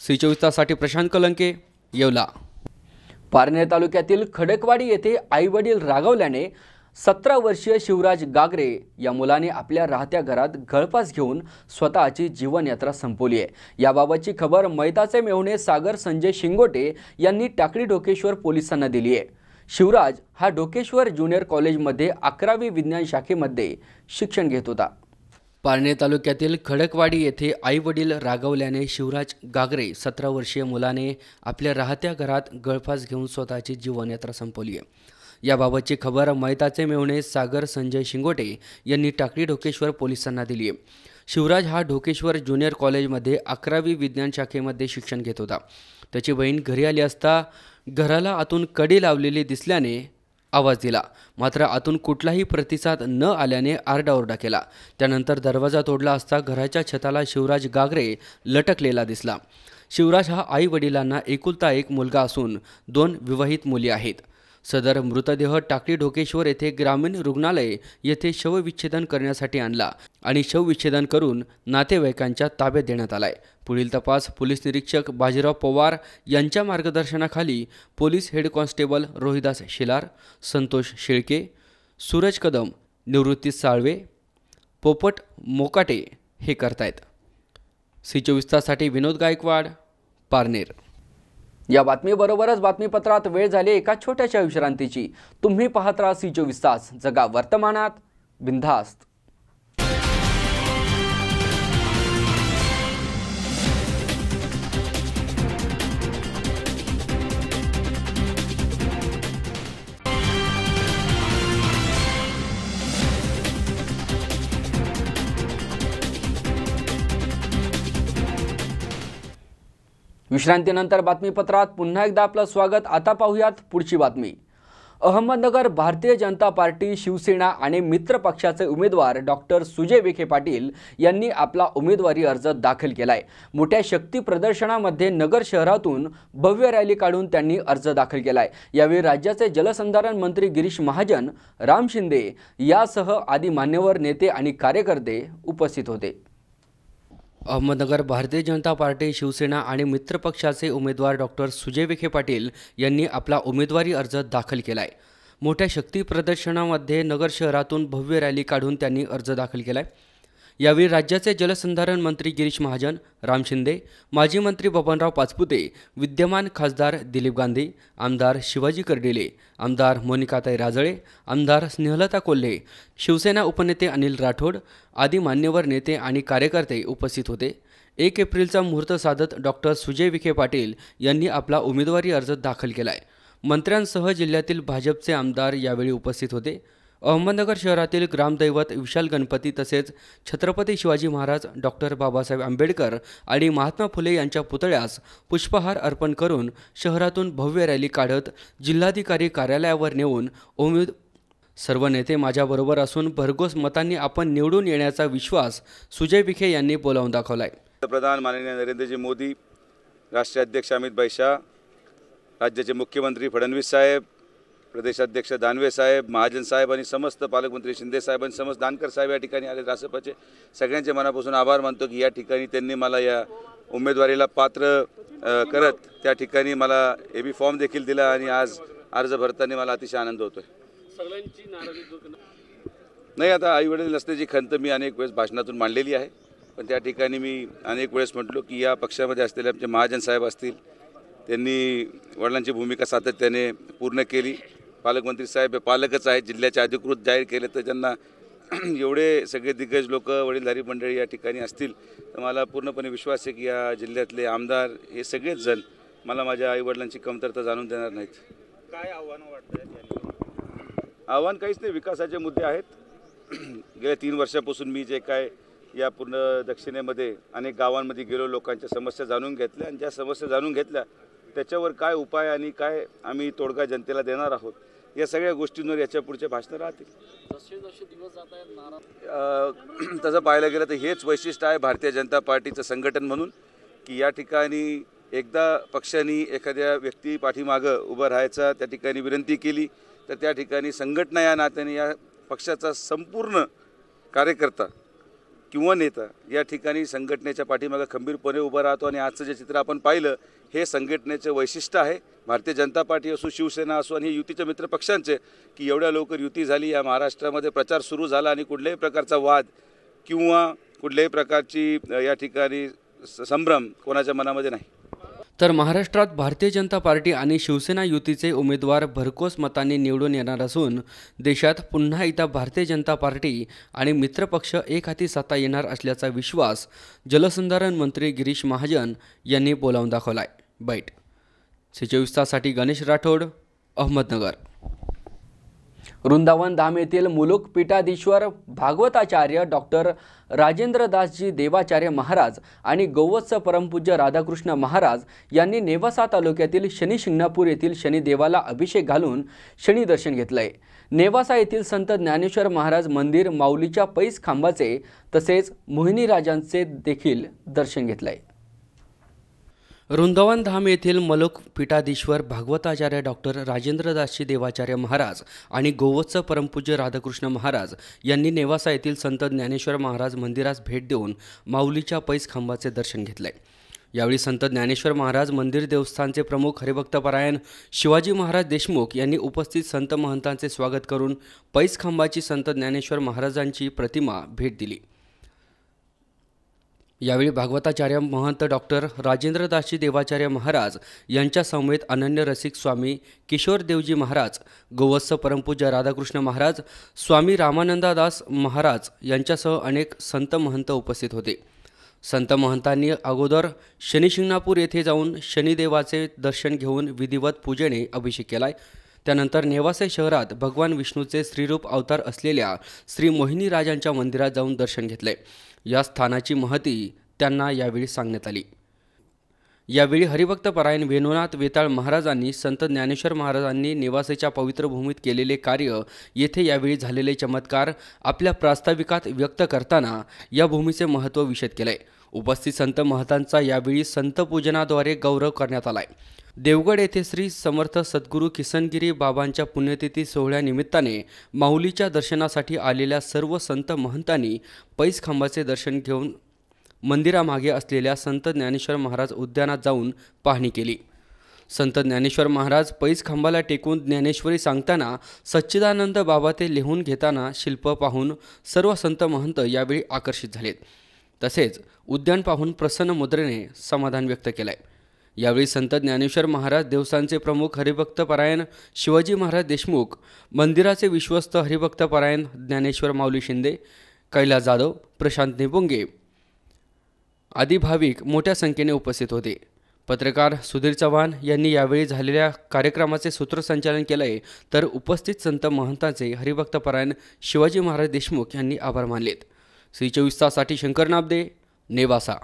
C24 ताससाठी प्रशांत कलंके, येवला. पारनेर तालुक्यातील खडकवाडी येथे आईवडील रागावल्याने 17 वर्षीय शिवराज गागरे या मुलाने आपल्या राहत्या घरात गळफास घेऊन स्वतःची जीवनयात्रा संपवली आहे. याबाबतची खबर मैताचे मेहुणे सागर संजय शिंगोटे यांनी टाकळी ढोकेश्वर पोलिसांना दिली आहे. शिवराज हा ढोकेश्वर ज्युनियर कॉलेजमध्ये 11वी विज्ञान शाखेमध्ये शिक्षण घेत होता. पारनेर तालुक्यातील खडकवाडी येथे आईवडील रागावल्याने शिवराज गागरे 17 वर्षीय मुलाने आपल्या राहत्या घरात गळफास घेऊन स्वतःची जीवनयात्रा संपवली आहे. याबाबतची खबर मैताचे मेहुणे सागर संजय शिंगोटे यांनी टाकळी ढोकेश्वर पोलिसांना दिली आहे. शिवराज हा ढोकेश्वर ज्युनियर कॉलेजमध्ये 11वी विज्ञान शाखेमध्ये शिक्षण घेत होता. त्याची बहीण घरी आली असता घराला आतून कडी लावलेली दिसल्याने आवाज दिला, मात्र आतून कुठलाही प्रतिसाद न आल्याने आरडाओरडा केला. त्यानंतर दरवाजा तोडला असता घराच्या छताला शिवराज गागरे लटकलेला दिसला. शिवराज हा आई वडिलांना एकुलता एक मुलगा असून 2 विवाहित मुली आहेत. सदर मृतदेह टाकळी ढोकेश्वर येथे ग्रामीण रुग्णालय येथे शवविच्छेदन करण्यासाठी आणला आणि शवविच्छेदन करून नातेवाईकांच्या ताब्यात देण्यात आलाय. पुढील तपास पोलीस निरीक्षक बाजीराव पवार यांच्या मार्गदर्शनाखाली police head constable Rohidas Shelar, Santosh Shelke, Suraj Kadam, Nivrutti Salve, Popat Mokate हे करतायत. C24 ताससाठी विनोद गायकवाड, पारनेर. या बातमीबरोबरच बातमीपत्रात वेळ झाली एका छोट्याशा विश्रांतीची. तुम्ही पाहत राहा C24 तास, जगा वर्तमानात, बिनधास्त. विश्रांतीनंतर बातमीपत्रात पुन्हा एकदा आपलं स्वागत. आता पाहूयात पुढची बातमी. अहमदनगर भारतीय जनता पार्टी, शिवसेना आणि मित्र पक्षाचे उमेदवार डॉक्टर सुजय विखे पाटील यांनी आपला उमेदवारी अर्ज दाखल केलाय. मोठ्या शक्ती प्रदर्शनामध्ये नगर शहरातून भव्य रॅली काढून त्यांनी अर्ज दाखल केलाय. यावेळी राज्याचे जलसंधारण मंत्री गिरीश महाजन, राम शिंदे यासह आदी मान्यवर नेते आणि कार्यकर्ते उपस्थित होते. अहमदनगर भारतीय जनता पार्टी, शिवसेना आणि मित्र पक्षाचे उमेदवार डॉक्टर सुजय विखे पाटील यांनी आपला उमेदवारी अर्ज दाखल केलाय. मोठ्या शक्ती प्रदर्शनामध्ये नगर शहरातून भव्य रॅली काढून त्यांनी अर्ज दाखल केलाय. यावेळी राज्याचे जलसंधारण मंत्री गिरीश महाजन, राम शिंदे, माजी मंत्री बबनराव पाचपुते, विद्यमान खासदार दिलीप गांधी, आमदार शिवाजी कर्डिले, आमदार मोनिकाताई राजळे, आमदार स्नेहलता कोल्हे, शिवसेना उपनेते अनिल राठोड आदी मान्यवर नेते आणि कार्यकर्ते उपस्थित होते. 1 एप्रिलचा मुहूर्त साधत डॉक्टर सुजय विखे पाटील यांनी आपला उमेदवारी अर्ज दाखल केलाय. मंत्र्यांसह जिल्ह्यातील भाजपचे आमदार यावेळी उपस्थित होते. अहमदनगर शहरातील ग्रामदैवत विशाल गणपती तसेच छत्रपती शिवाजी महाराज, डॉक्टर बाबासाहेब आंबेडकर आणि महात्मा फुले यांच्या पुतळ्यास पुष्पहार अर्पण करून शहरातून भव्य रॅली काढत जिल्हाधिकारी कार्यालयावर नेऊन सर्व नेते माझ्याबरोबर असून भरघोस मतांनी आपण निवडून येण्याचा विश्वास सुजय विखे यांनी बोलावून दाखवलाय. पंतप्रधान माननीय नरेंद्रजी मोदी, राष्ट्रीय अध्यक्ष अमित भाई शाह, राज्याचे मुख्यमंत्री फडणवीस साहेब, प्रदेशाध्यक्ष दानवे साहेब, महाजन साहेब आणि समस्त पालकमंत्री शिंदे साहेब आणि समस्त दानकर साहेब या ठिकाणी आले. रासपाचे सगळ्यांचे मनापासून आभार मानतो की या ठिकाणी त्यांनी मला या उमेदवारीला पात्र करत त्या ठिकाणी मला AB फॉर्म देखील दिला आणि आज अर्ज भरताना मला अतिशय आनंद होतोय. नाही, आता आईवडील नसण्याची खंत मी अनेक वेळेस भाषणातून मांडलेली आहे, पण त्या ठिकाणी मी अनेक वेळेस म्हटलो की या पक्षामध्ये असलेले आमचे महाजन साहेब असतील, त्यांनी वडिलांची भूमिका सातत्याने पूर्ण केली. पालकमंत्री साहेब हे पालकच आहेत, जिल्ह्याचे अधिकृत जाहीर केले तर ज्यांना एवढे सगळे दिग्गज लोक वडीलधारी मंडळी या ठिकाणी असतील तर मला पूर्णपणे विश्वास आहे की या जिल्ह्यातले आमदार हे सगळेच जण मला माझ्या आईवडिलांची कमतरता जाणून देणार नाहीत. काय आव्हान वाटतं? आव्हान काहीच नाही, विकासाचे मुद्दे आहेत. गेल्या 3 वर्षापासून मी जे काय या पूर्ण दक्षिणेमध्ये अनेक गावांमध्ये गेलो, लोकांच्या समस्या जाणून घेतल्या आणि ज्या समस्या जाणून घेतल्या त्याच्यावर काय उपाय आणि काय आम्ही तोडगा जनतेला देणार आहोत या सगळ्या गोष्टींवर याच्या पुढचे भाषणं राहतील. तसं पाहायला गेलं तर हेच वैशिष्ट्य आहे भारतीय जनता पार्टीचं संघटन म्हणून की या ठिकाणी एकदा पक्षाने एखाद्या व्यक्ती पाठीमागं उभं राहायचा त्या ठिकाणी विनंती केली तर त्या ठिकाणी संघटना या नात्याने या पक्षाचा संपूर्ण कार्यकर्ता किंवा नेता या ठिकाणी संघटनेच्या पाठीमागं खंबीरपणे उभं राहतो आणि आजचं जे चित्र आपण पाहिलं हे संघटनेचं वैशिष्ट्य आहे. भारतीय जनता पार्टी असो, शिवसेना असो आणि हे युतीच्या मित्र पक्षांचे की एवढ्या लवकर युती झाली, या महाराष्ट्रामध्ये प्रचार सुरू झाला आणि कुठल्याही प्रकारचा वाद किंवा कुठल्याही प्रकारची या ठिकाणी संभ्रम कोणाच्या मनामध्ये नाही. तर महाराष्ट्रात भारतीय जनता पार्टी आणि शिवसेना युतीचे उमेदवार भरघोस मतांनी निवडून येणार असून देशात पुन्हा एकदा भारतीय जनता पार्टी आणि मित्रपक्ष एक हाती सत्ता येणार असल्याचा विश्वास जलसंधारण मंत्री गिरीश महाजन यांनी बोलावून दाखवलाय. बैठ C24 तासाठी गणेश राठोड, अहमदनगर. वृंदावन धाम येथील मुलुक पीठाधीश्वर भागवताचार्य डॉक्टर राजेंद्रदासजी देवाचार्य महाराज आणि गौवत्स परमपूज्य राधाकृष्ण महाराज यांनी नेवासा तालुक्यातील शनी शिंगणापूर येथील शनिदेवाला अभिषेक घालून शनी दर्शन घेतलंय. नेवासा येथील संत ज्ञानेश्वर महाराज मंदिर माऊलीच्या पैस खांबाचे तसेच मोहिनीराजांचे देखील दर्शन घेतलंय. वृंदावन धाम येथील मलुक पीठाधीश्वर भागवताचार्य डॉक्टर राजेंद्रदासजी देवाचार्य महाराज आणि गोवत्स परमपूज्य राधाकृष्ण महाराज यांनी नेवासा येथील संत ज्ञानेश्वर महाराज मंदिरास भेट देऊन माऊलीच्या पैस खांबाचे दर्शन घेतले. यावेळी संत ज्ञानेश्वर महाराज मंदिर देवस्थानचे प्रमुख हरिभक्तपरायण शिवाजी महाराज देशमुख यांनी उपस्थित संत महंतांचे स्वागत करून पैस खांबाची संत ज्ञानेश्वर महाराजांची प्रतिमा भेट दिली. यावेळी भागवताचार्य महंत डॉक्टर राजेंद्रदासजी देवाचार्य महाराज यांच्या समवेत अनन्य रसिक स्वामी किशोरदेवजी महाराज, गोवत्स परमपूज्य राधाकृष्ण महाराज, स्वामी रामानंदादास महाराज यांच्यासह अनेक संत महंत उपस्थित होते. संत महंतांनी अगोदर शनिशिंगणापूर येथे जाऊन शनिदेवाचे दर्शन घेऊन विधिवत पूजेने अभिषेक केलाय. त्यानंतर नेवासे शहरात भगवान विष्णूचे स्त्रीरूप अवतार असलेल्या श्री मोहिनीराजांच्या मंदिरात जाऊन दर्शन घेतले. या स्थानाची महती त्यांना यावेळी सांगण्यात आली. यावेळी हरिभक्तपरायण वेणुनाथ वेताळ महाराजांनी संत ज्ञानेश्वर महाराजांनी नेवासेच्या पवित्र भूमीत केलेले कार्य, येथे यावेळी झालेले चमत्कार आपल्या प्रास्ताविकात व्यक्त करताना या भूमीचे महत्त्व विशद केले. उपस्थित संत महंतांचा यावेळी संत पूजनाद्वारे गौरव करण्यात आलाय. देवगड येथे श्री समर्थ सद्गुरू किसनगिरी बाबांच्या पुण्यतिथी सोहळ्यानिमित्ताने माऊलीच्या दर्शनासाठी आलेल्या सर्व संत महंतांनी पैस खांबाचे दर्शन घेऊन मंदिरामागे असलेल्या संत ज्ञानेश्वर महाराज उद्यानात जाऊन पाहणी केली. संत ज्ञानेश्वर महाराज पैस खांबाला टेकून ज्ञानेश्वरी सांगताना सच्चिदानंद बाबा ते लिहून घेताना शिल्प पाहून सर्व संत महंत यावेळी आकर्षित झालेत. तसेच उद्यान पाहून प्रसन्न मुद्रेने समाधान व्यक्त केलंय. यावेळी संत ज्ञानेश्वर महाराज देवस्थानचे प्रमुख हरिभक्तपरायण शिवाजी महाराज देशमुख, मंदिराचे विश्वस्त हरिभक्तपरायण ज्ञानेश्वर माऊली शिंदे, कैलास जाधव, प्रशांत निबुंगे आदी भाविक मोठ्या संख्येने उपस्थित होते. पत्रकार सुधीर चव्हाण यांनी यावेळी झालेल्या कार्यक्रमाचे सूत्रसंचालन केले, तर उपस्थित संत महंतांचे हरिभक्तपरायण शिवाजी महाराज देशमुख यांनी आभार मानलेत. C24 तासाठी शंकर नाबदे, नेवासा.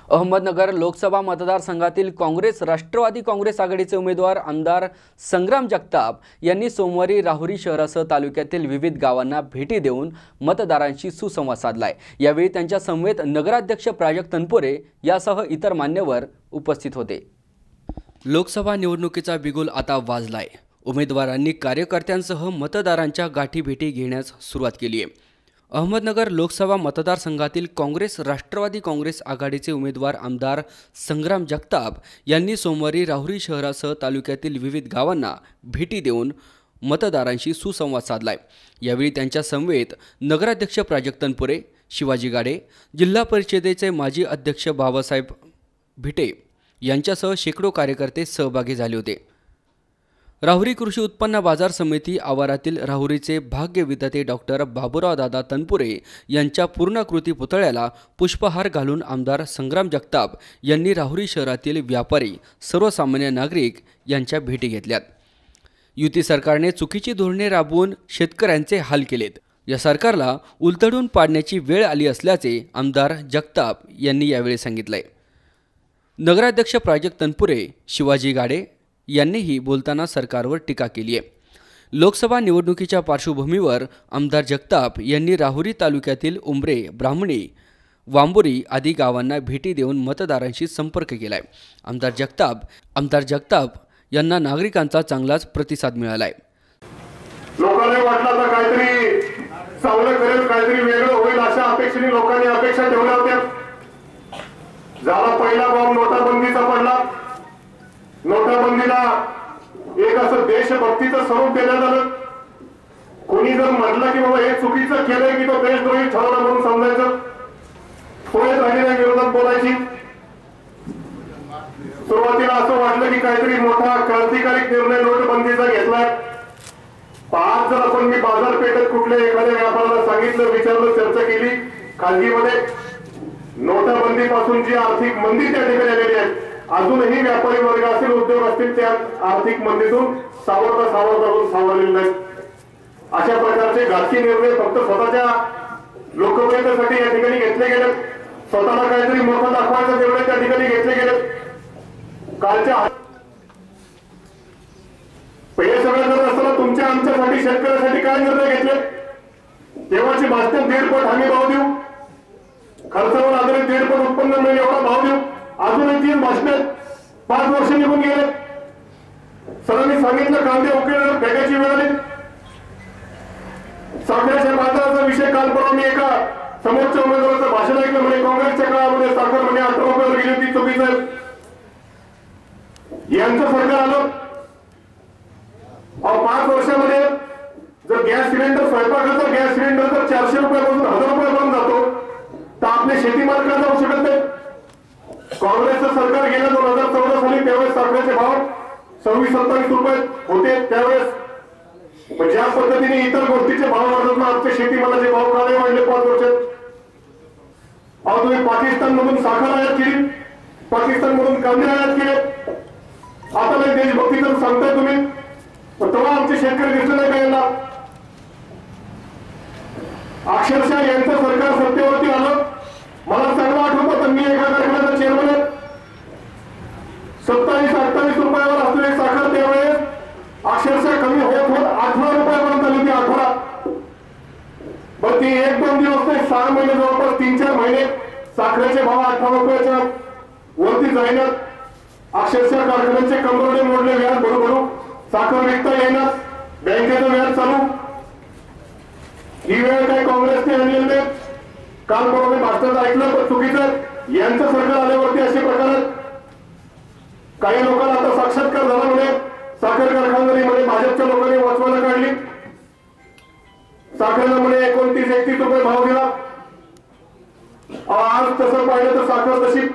अहमदनगर लोकसभा मतदारसंघातील काँग्रेस राष्ट्रवादी काँग्रेस आघाडीचे उमेदवार आमदार संग्राम जगताप यांनी सोमवारी राहुरी शहरासह तालुक्यातील विविध गावांना भेटी देऊन मतदारांशी सुसंवाद साधलाय. यावेळी त्यांच्या समवेत नगराध्यक्ष प्राजक्त तनपुरे यासह इतर मान्यवर उपस्थित होते. लोकसभा निवडणुकीचा बिगुल आता वाजलाय. उमेदवारांनी कार्यकर्त्यांसह मतदारांच्या गाठीभेटी घेण्यास सुरुवात केली आहे. अहमदनगर लोकसभा मतदारसंघातील काँग्रेस राष्ट्रवादी काँग्रेस आघाडीचे उमेदवार आमदार संग्राम जगताप यांनी सोमवारी राहुरी शहरासह तालुक्यातील विविध गावांना भेटी देऊन मतदारांशी सुसंवाद साधलाय. यावेळी त्यांच्या समवेत नगराध्यक्ष प्राजक्त तनपुरे, शिवाजी गाडे, जिल्हा परिषदेचे माजी अध्यक्ष बाबासाहेब भिटे यांच्यासह शेकडो कार्यकर्ते सहभागी झाले होते. राहुरी कृषी उत्पन्न बाजार समिती आवारातील राहुरीचे भाग्य विधाते डॉक्टर बाबूराव दादा तनपुरे यांच्या पूर्णाकृती पुतळ्याला पुष्पहार घालून आमदार संग्राम जगताप यांनी राहुरी शहरातील व्यापारी, सर्वसामान्य नागरिक यांच्या भेटी घेतल्यात। युती सरकारने चुकीची धोरणे राबवून शेतकऱ्यांचे हाल केलेत। या सरकारला उलथडून पाडण्याची वेळ आली असल्याचे आमदार जगताप यांनी यावेळी सांगितले। नगराध्यक्ष प्राजक्त तनपुरे, शिवाजी गाडे यांनीही बोलताना सरकारवर टीका केली आहे। लोकसभा निवडणुकीच्या पार्श्वभूमीवर आमदार जगताप यांनी राहुरी तालुक्यातील उंबरे, ब्राह्मणी, वांबोरी आदी गावांना भेटी देऊन मतदारांशी संपर्क केलाय। आमदार जगताप यांना नागरिकांचा चांगलाच प्रतिसाद मिळाला आहे। लोकांना वाटलं तर काहीतरी चांगलं करेल, काहीतरी वेगळं होईल अशा अपेक्षेने लोकांनी अपेक्षा ठेवल्या होत्या। झाला पहिला बॉम्ब नोटाबंदीचा पडला। नोटाबंदीला एक असं देशभक्तीचं स्वरूप देण्यात आलं। कोणी जर म्हटलं की बाबा हे चुकीचं केलंय की तो देशद्रोही ठरवलं म्हणून समजायचं, पुढे राहिलेल्या विरोधात बोलायची। सुरुवातीला असं वाटलं की काहीतरी मोठा क्रांतिकारी निर्णय नोटबंदीचा घेतलाय। आज जर आपण मी बाजारपेठेत कुठल्या एखाद्या व्यापाऱ्याला सांगितलं, विचारलं, चर्चा केली खाजगीमध्ये, नोटाबंदीपासून जी आर्थिक मंदी त्या ठिकाणी आलेली आहे, अजूनही व्यापारी वर्ग असेल, उद्योग असतील, त्या आर्थिक मंदीतून सावरलेले नाहीत। अशा प्रकारचे घातकी निर्णय फक्त स्वतःच्या लोकप्रियतेसाठी या ठिकाणी घेतले गेले। स्वतःला काहीतरी मोठा दाखवायचा निर्णय त्या ठिकाणी घेतले गेले। कालच्या हे सगळं करत असताना तुमच्या आमच्यासाठी, शेतकऱ्यासाठी काय निर्णय घेतले? तेव्हाची भाषण 1.5 पट हमी भाव देऊ, खर्चावर आधारित 1.5 पट उत्पन्न मिळेल एवढा भाव देऊ। अजूनही 3 भाषणे 5 वर्ष निघून गेले। सरांनी सांगितलं कांदे उकेल फेकायची वेळ आली। साखरेच्या बाजाराचा विषय काल परवा मी एका समोरच्या उमेदवाराचं भाषण ऐकलं, म्हणे काँग्रेसच्या काळामध्ये साखर म्हणजे 18 रुपयावर गेली होती, चुकीचं आहे। यांचं सरकार आलं, 5 वर्षामध्ये जर गॅस सिलेंडर, स्वयंपाकाचा गॅस सिलेंडर जर 400 रुपयापासून 1000 रुपयापर्यंत जातो तर आपले शेतीमाल का जाऊ शकत नाही? काँग्रेसचं सरकार गेल्या 2014 साली त्यावेळेस साखरेचे भाव 26-27 रुपये होते। त्यावेळेस ज्या पद्धतीने इतर गोष्टीचे भाव वाढत, आमच्या शेतीमालाचे भाव का नाही वाढले 5 वर्षात? अहो, तुम्ही पाकिस्तानमधून साखर आयात केली, पाकिस्तानमधून कांदे आयात केले, आता नाही देशभक्तीचं सांगताय तुम्ही, तेव्हा आमचे शेतकरी दिसले नाही का यांना? अक्षरशः यांचं सरकार सत्तेवरती आलं, मला चांगलं आठवतं तर मी एका कारखान्याचा चेअरमन आहे। 27-28 रुपयावर असलेली साखर त्यावेळेस अक्षरशः कमी होत 18 रुपयापर्यंत आली होती। 18 पण ती 1-2 दिवस नाही, 6 महिने, जवळपास 3-4 महिने साखरेचे भाव 18 रुपयाच्या वरती जाईनात। अक्षरशः कारखान्याचे कंबरडे मोडले, व्याज भरू साखर विकता येणार, बँकेचं व्याज चालू। ही वेळ काय काँग्रेसने आणलेली नाही। काल परवा भाषणात ऐकलं पण चुकीचं। यांचं सरकार आल्यावरती असे प्रकार काही लोकांना आता साक्षात्कार झाला, म्हणे साखर कारखानदारी म्हणे भाजपच्या लोकांनी वाचवायला काढली, साखरेला म्हणे 29-31 रुपये भाव दिला। आज तसं पाहिलं तर साखर तशी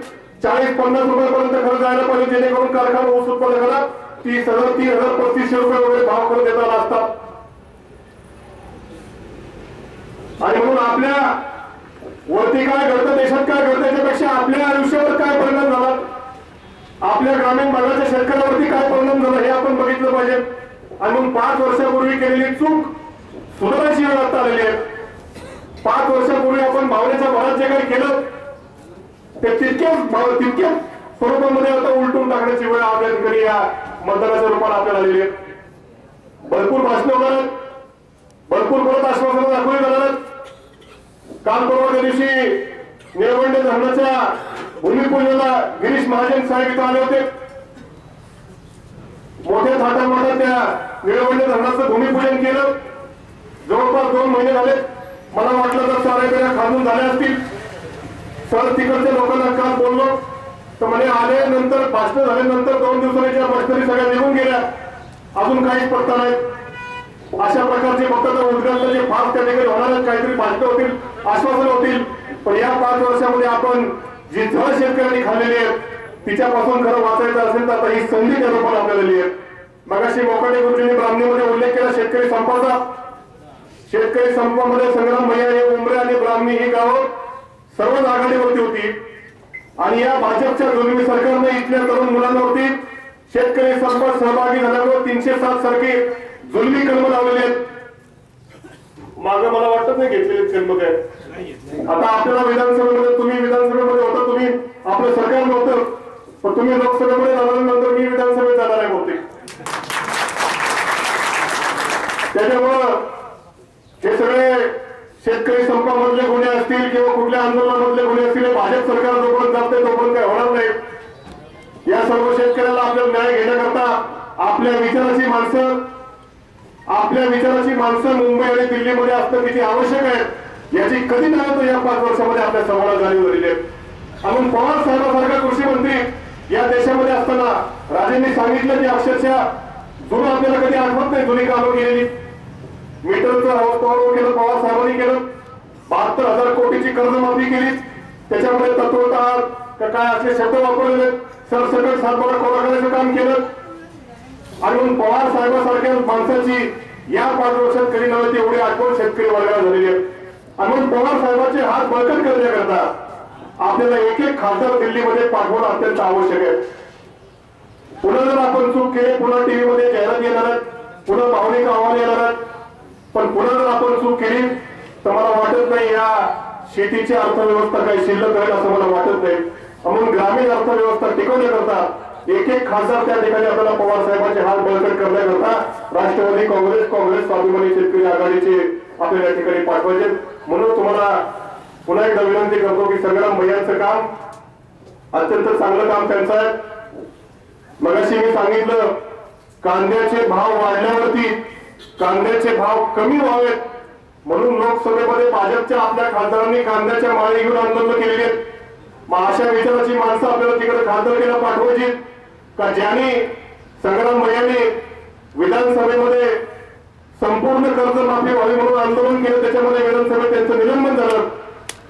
40-50 रुपयापर्यंत खर्च जायला पाहिजे, जेणेकरून कारखाना ऊस उत्पादकाला 30,000, 3,000, 3500 रुपये वगैरे भाव खर्च देता आला असता। आणि म्हणून आपल्या वरती काय घडतं, देशात काय घडतं, त्याच्यापेक्षा आपल्या आयुष्यावर काय परिणाम झाला, आपल्या ग्रामीण भागाच्या शेतकऱ्यावरती काय परिणाम झाला हे आपण बघितलं पाहिजे। आणि म्हणून 5 वर्षापूर्वी केलेली चूक सुधारायची वेळ आता आलेली आहे। 5 वर्षापूर्वी आपण भावनेच्या भरात जे काही केलं ते तितक्याच स्वरूपामध्ये आता उलटून टाकण्याची वेळ आपल्या ठिकाणी या मतदानाच्या रूपात आपल्याला आलेली आहे। भरपूर भाषणं होणार आहेत, भरपूर परत आश्वासनं दाखवली जाणार आहेत। काल परवाच्या दिवशी निळवंडे धरणाच्या भूमिपूजनाला गिरीश महाजन साहेब इथं आले होते। मोठ्या थाटामाटात त्या निळवंडे धरणाचं भूमिपूजन केलं। जवळपास 2 महिने झाले, मला वाटलं तर साऱ्या खाजून झाल्या असतील। सर तिकडच्या लोकांना काल बोललो तर म्हणे आल्यानंतर, भाषण झाल्यानंतर 2 दिवसांच्या मस्करी सगळ्या निघून गेल्या, अजून काहीच पत्ता नाही। अशा प्रकारचे फक्त उद्घाटन जे फार त्या ठिकाणी होणार, काहीतरी भाषण होतील, आश्वासन होतील, पण या 5 वर्षामध्ये आपण जी झळ शेतकऱ्यांनी खाल्लेली आहे तिच्यापासून खरं वाचायचं असेल तर आता ही संधी त्या लोकांना आपल्याला आहे। मगाशी मोकाटे गुरुजींनी ब्राह्मणीमध्ये उल्लेख केला शेतकरी संपाचा. शेतकरी संपामध्ये संग्राम भैया, उमरे आणि ब्राह्मणी ही गावं सर्वच आघाडीवरती होती आणि या भाजपच्या जुलमी सरकारने इथल्या तरुण मुलांवरती शेतकरी संपात सहभागी झाल्यामुळे 307 सारखे जुलमी कलम लावलेले आहेत. मागे मला वाटत नाही घेतलेले कलम काय. आता आपल्याला विधानसभेमध्ये, तुम्ही विधानसभेमध्ये होता, तुम्ही आपलं सरकार नव्हतं, पण तुम्ही लोकसभेमध्ये झाल्यानंतर मी विधानसभेत जाणार आहे बहुतेक. त्याच्यामुळं हे सगळे शेतकरी संपामधले गुन्हे असतील किंवा कुठल्या आंदोलनामधले गुन्हे असतील, हे भाजप सरकार जोपर्यंत जात नाही तोपर्यंत काय होणार नाही. या सर्व शेतकऱ्याला आपल्याला न्याय घेण्याकरता आपल्या विचाराची माणसं मुंबई आणि दिल्लीमध्ये असणं किती आवश्यक आहे याची कधी नव्हतं या 5 वर्षामध्ये आपल्या समोर जाणीव झालेली आहे. म्हणून पवार साहेबांसारखा कृषी मंत्री या देशामध्ये असताना राजेंनी सांगितलं की अक्षरशः जुनं आपल्याला कधी आठवत नाही जुनी कामं केलेली. मीटरचं हाऊस पॉवर केलं, पवार साहेबांनी केलं. 72,000 कोटीची कर्जमाफी केली. त्याच्यामध्ये तत्वतः काय असले शब्द वापरलेले, सरसकट सातबारा कोरा करायचं काम केलं. आणि म्हणून पवार साहेबांसारख्या माणसाची या 5 वर्षात कधी नव्हती एवढी आठवण शेतकरी वर्गाला झालेली आहे. आणि म्हणून पवार साहेबांचे हात बळकट करण्याकरता आपल्याला एक खासदार दिल्लीमध्ये पाठवणं अत्यंत आवश्यक आहे. पुन्हा जर आपण चूक केली, पुन्हा टीव्हीमध्ये जाहिरात येणार आहेत, पुन्हा भावनिक आव्हान येणार आहेत, पण पुन्हा जर आपण चूक केली तर मला वाटत नाही या शेतीची अर्थव्यवस्था काही शिल्लक राहील असं मला वाटत नाही. म्हणून ग्रामीण अर्थव्यवस्था टिकवण्याकरता एक खासदार त्या ठिकाणी आपल्याला पवार साहेबांचे हात बळकट करण्याकरता राष्ट्रवादी काँग्रेस स्वाभिमानी शेतकरी आघाडीचे आपल्याला या ठिकाणी पाठवायचे. म्हणून तुम्हाला पुन्हा एकदा विनंती करतो की संग्राम भैयांचं काम अत्यंत चांगलं काम त्यांचं आहे. मगाशी मी सांगितलं कांद्याचे भाव वाढल्यावरती कांद्याचे भाव कमी व्हावेत म्हणून लोकसभेमध्ये भाजपच्या आपल्या खासदारांनी कांद्याच्या माळी घेऊन आंदोलन केलेली आहेत. मग अशा विचाराची माणसं आपल्याला तिकडे खासदारकीला पाठवायची का ज्यांनी संग्राम भैयांनी विधानसभेमध्ये संपूर्ण कर्जमाफी व्हावी म्हणून आंदोलन केलं, त्याच्यामध्ये विधानसभेत त्यांचं निलंबन झालं.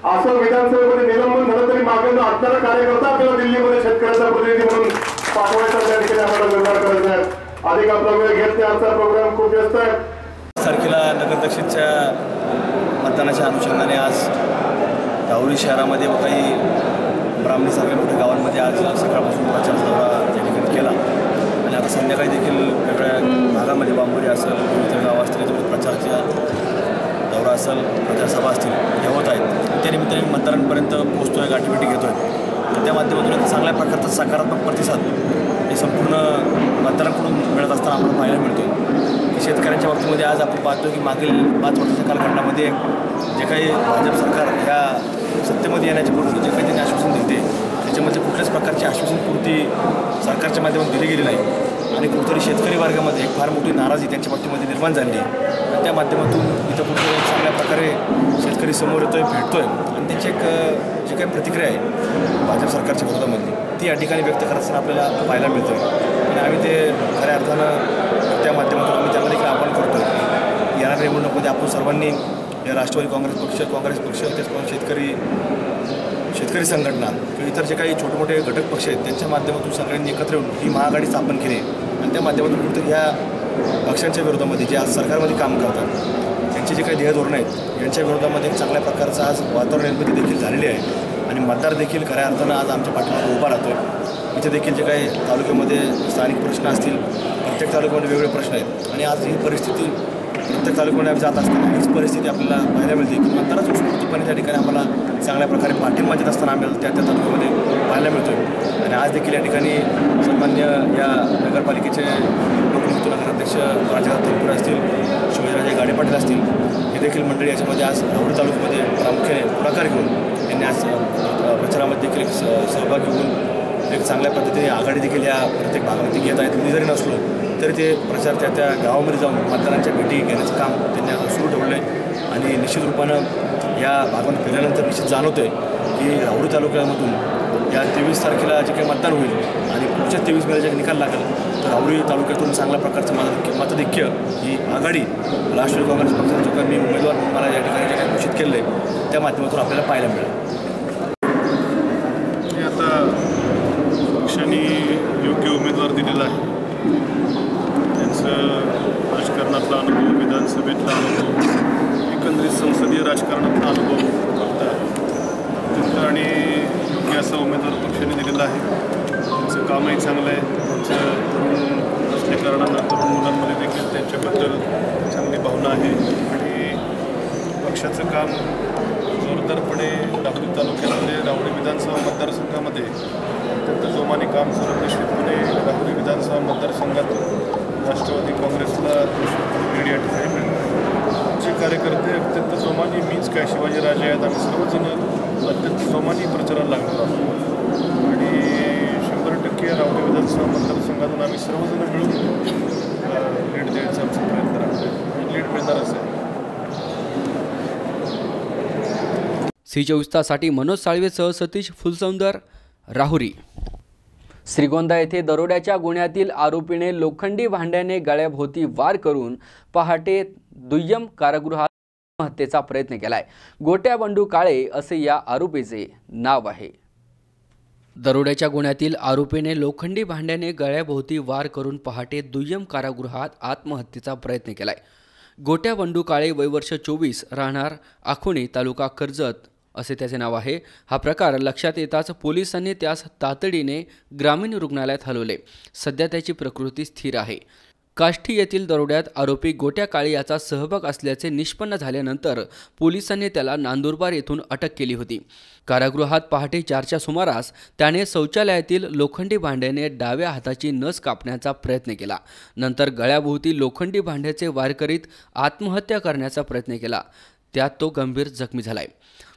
असं विधानसभेमध्ये निलंबन झालं तरी मागे असणारा कार्यकर्ता आपल्याला दिल्लीमध्ये शेतकऱ्याचा प्रतिनिधी म्हणून पाठवायचा त्या ठिकाणी आपल्याला निर्धार करायचा आहे. अधिक आपला वेळ घेत नाही, आजचा प्रोग्राम खूप व्यस्त आहे. तारखेला नगर दक्षिणच्या मतदानाच्या अनुषंगाने आज राहुरी शहरामध्ये व काही ब्राह्मणीसारख्या मोठ्या गावांमध्ये आज सकाळपासून प्रचाराचा दौरा या ठिकाणी केला आणि आता संध्याकाळी देखील वेगळ्या भागामध्ये बांबोरी असेल, इतर गाव असतील त्याच्यामध्ये प्रचाराचा दौरा असेल, प्रचारसभा असतील हे होत आहेत. त्यानिमित्ताने मतदारांपर्यंत पोहोचतो आहे, गाठीभेटी घेतो आहे. तर त्या माध्यमातून चांगल्या प्रकारचा सकारात्मक प्रतिसाद हे संपूर्ण मतदारांकडून मिळत असताना आम्हाला पाहायला मिळतो. शेतकऱ्यांच्या बाबतीमध्ये आज आपण पाहतो की मागील 5 वर्षाच्या कालखंडामध्ये जे काही भाजप सरकार ह्या सत्तेमध्ये येण्याच्या पूर्वी जे काही त्यांनी आश्वासन दिले त्याच्यामध्ये कुठल्याच प्रकारची आश्वासनपूर्ती सरकारच्या माध्यमातून दिली गेली नाही आणि कुठेतरी शेतकरी वर्गामध्ये एक फार मोठी नाराजी त्यांच्या बाबतीमध्ये निर्माण झाली आहे. आणि त्या माध्यमातून इथं कुठेतरी चांगल्या प्रकारे शेतकरी समोर येतोय, भेटतोय आणि त्यांची एक जी काही प्रतिक्रिया आहे भाजप सरकारच्या विरोधामध्ये ती या ठिकाणी व्यक्त करताना आपल्याला पाहायला मिळतं. आणि आम्ही ते खऱ्या अर्थानं त्या माध्यमातून आम्ही त्यांना देखील आवाहन करतो येणाऱ्या निवडणुकीमध्ये आपण सर्वांनी या राष्ट्रवादी काँग्रेस पक्ष त्याचप्रमाणे शेतकरी संघटना किंवा इतर जे काही छोटे मोठे घटक पक्ष आहेत त्यांच्या माध्यमातून सगळ्यांनी एकत्र येऊन ही महाआघाडी स्थापन केली आणि त्या माध्यमातून कुठेतरी ह्या पक्षांच्या विरोधामध्ये जे आज सरकारमध्ये काम करतात त्यांचे जे काही ध्येय धोरणं आहेत यांच्या विरोधामध्ये एक चांगल्या प्रकारचं आज वातावरण निर्मिती देखील झालेली आहे आणि मतदार देखील खऱ्या अर्थानं आज आमच्या पाठीमागे उभा राहतो आहे. इथे देखील जे काही तालुक्यामध्ये स्थानिक प्रश्न असतील, प्रत्येक तालुक्यामध्ये वेगवेगळे प्रश्न आहेत आणि आज ही परिस्थिती प्रत्येक तालुक्यामध्ये आम्ही जात असताना हीच परिस्थिती आपल्याला पाहायला मिळते की मतदारच उत्स्फूर्तपणे त्या ठिकाणी आम्हाला चांगल्या प्रकारे पाठिंबा देत असताना आम्हाला त्या तालुक्यामध्ये पाहायला मिळतो आहे. आणि आज देखील या ठिकाणी सन्मान्य या नगरपालिकेचे लोकमुक्त नगराध्यक्ष राजाराम तनपुरे असतील, शिवाजीराजे गाडे पाटील असतील हे देखील मंडळी याच्यामध्ये आज राहुरी तालुक्यामध्ये प्रामुख्याने पुढाकार घेऊन यांनी आज प्रचारामध्ये देखील सहभागी होऊन एक चांगल्या पद्धतीने आघाडी देखील या प्रत्येक भागामध्ये घेत आहेत. मी जरी नसलो तरी ते प्रचार त्या गावामध्ये जाऊन मतदारांच्या भेटी घेण्याचं काम त्यांनी सुरू ठेवलं आहे आणि निश्चित रूपानं या भागात फिरल्यानंतर निश्चित जाणवतं आहे की राहुरी तालुक्यामधून या 23 तारखेला जे काही मतदान होईल आणि पुढच्या 23 मेला जे निकाल लागेल तर राहुरी तालुक्यातून चांगल्या प्रकारचं मतदैक्य ही आघाडी राष्ट्रवादी काँग्रेस पक्षाचा जो काही मी उमेदवार म्हणून मला या ठिकाणी जे काही घोषित केलं आहे त्या माध्यमातून आपल्याला पाहायला मिळेल. आता पक्षाने योग्य उमेदवार दिलेला आहे राजकारणातला अनुभव, विधानसभेतला अनुभव, एकंदरीत संसदीय राजकारणातला अनुभव बघता अत्यंत आणि योग्य असा उमेदवार पक्षाने दिलेला आहे. त्यांचं कामही चांगलं आहे. त्यांचं तरुण असल्याकारणानं तरुण मुलांमध्ये देखील त्यांच्याबद्दल चांगली भावना आहे आणि पक्षाचं काम जोरदारपणे राहुरी तालुक्यामध्ये राहुरी विधानसभा मतदारसंघामध्ये अत्यंत जोमाने काम करून निश्चितपणे राहुरी विधानसभा मतदारसंघात राष्ट्रवादी काँग्रेसला लीड या ठिकाणी मिळणार. जे कार्यकर्ते अत्यंत जोमाने मीच काय शिवाजीराजे आहेत, आम्ही सर्वजण अत्यंत जोमाने प्रचाराला लागणार आहोत आणि 100% राहुरी विधानसभा मतदारसंघातून आम्ही सर्वजण मिळून लीड द्यायचा आमचा प्रयत्न राहतो आणि लीड मिळणारच आहे. सी24साठी मनोज साळवेसह सतीश फुलसौंदर, राहुरी. श्रीगोंदा येथे दरोड्याच्या गुन्ह्यातील आरोपीने लोखंडी भांड्याने गळ्याभोवती वार करून पहाटे दुय्यम कारागृहात आत्महत्येचा प्रयत्न केलाय. गोट्या बंडू काळे असे या आरोपीचे नाव आहे. दरोड्याच्या गुन्ह्यातील आरोपीने लोखंडी भांड्याने गळ्याभोवती वार करून पहाटे दुय्यम कारागृहात आत्महत्येचा प्रयत्न केलाय. गोट्या बंडू काळे वय वर्ष 24, राहणार आखोणी, तालुका कर्जत असे त्याचे नाव आहे. हा प्रकार लक्षात येताच पोलिसांनी त्यास तातडीने ग्रामीण रुग्णालयात हलवले. सध्या त्याची प्रकृती स्थिर आहे. काष्ठी येथील दरोड्यात आरोपी गोट्या काळे याचा सहभाग असल्याचे निष्पन्न झाल्यानंतर पोलिसांनी त्याला नांदुरबार येथून अटक केली होती. कारागृहात पहाटे 4च्या सुमारास त्याने शौचालयातील लोखंडी भांड्याने डाव्या हाताची नस कापण्याचा प्रयत्न केला. नंतर गळ्याभोवती लोखंडी भांड्याचे वार करीत आत्महत्या करण्याचा प्रयत्न केला. त्यात तो गंभीर जखमी झालाय.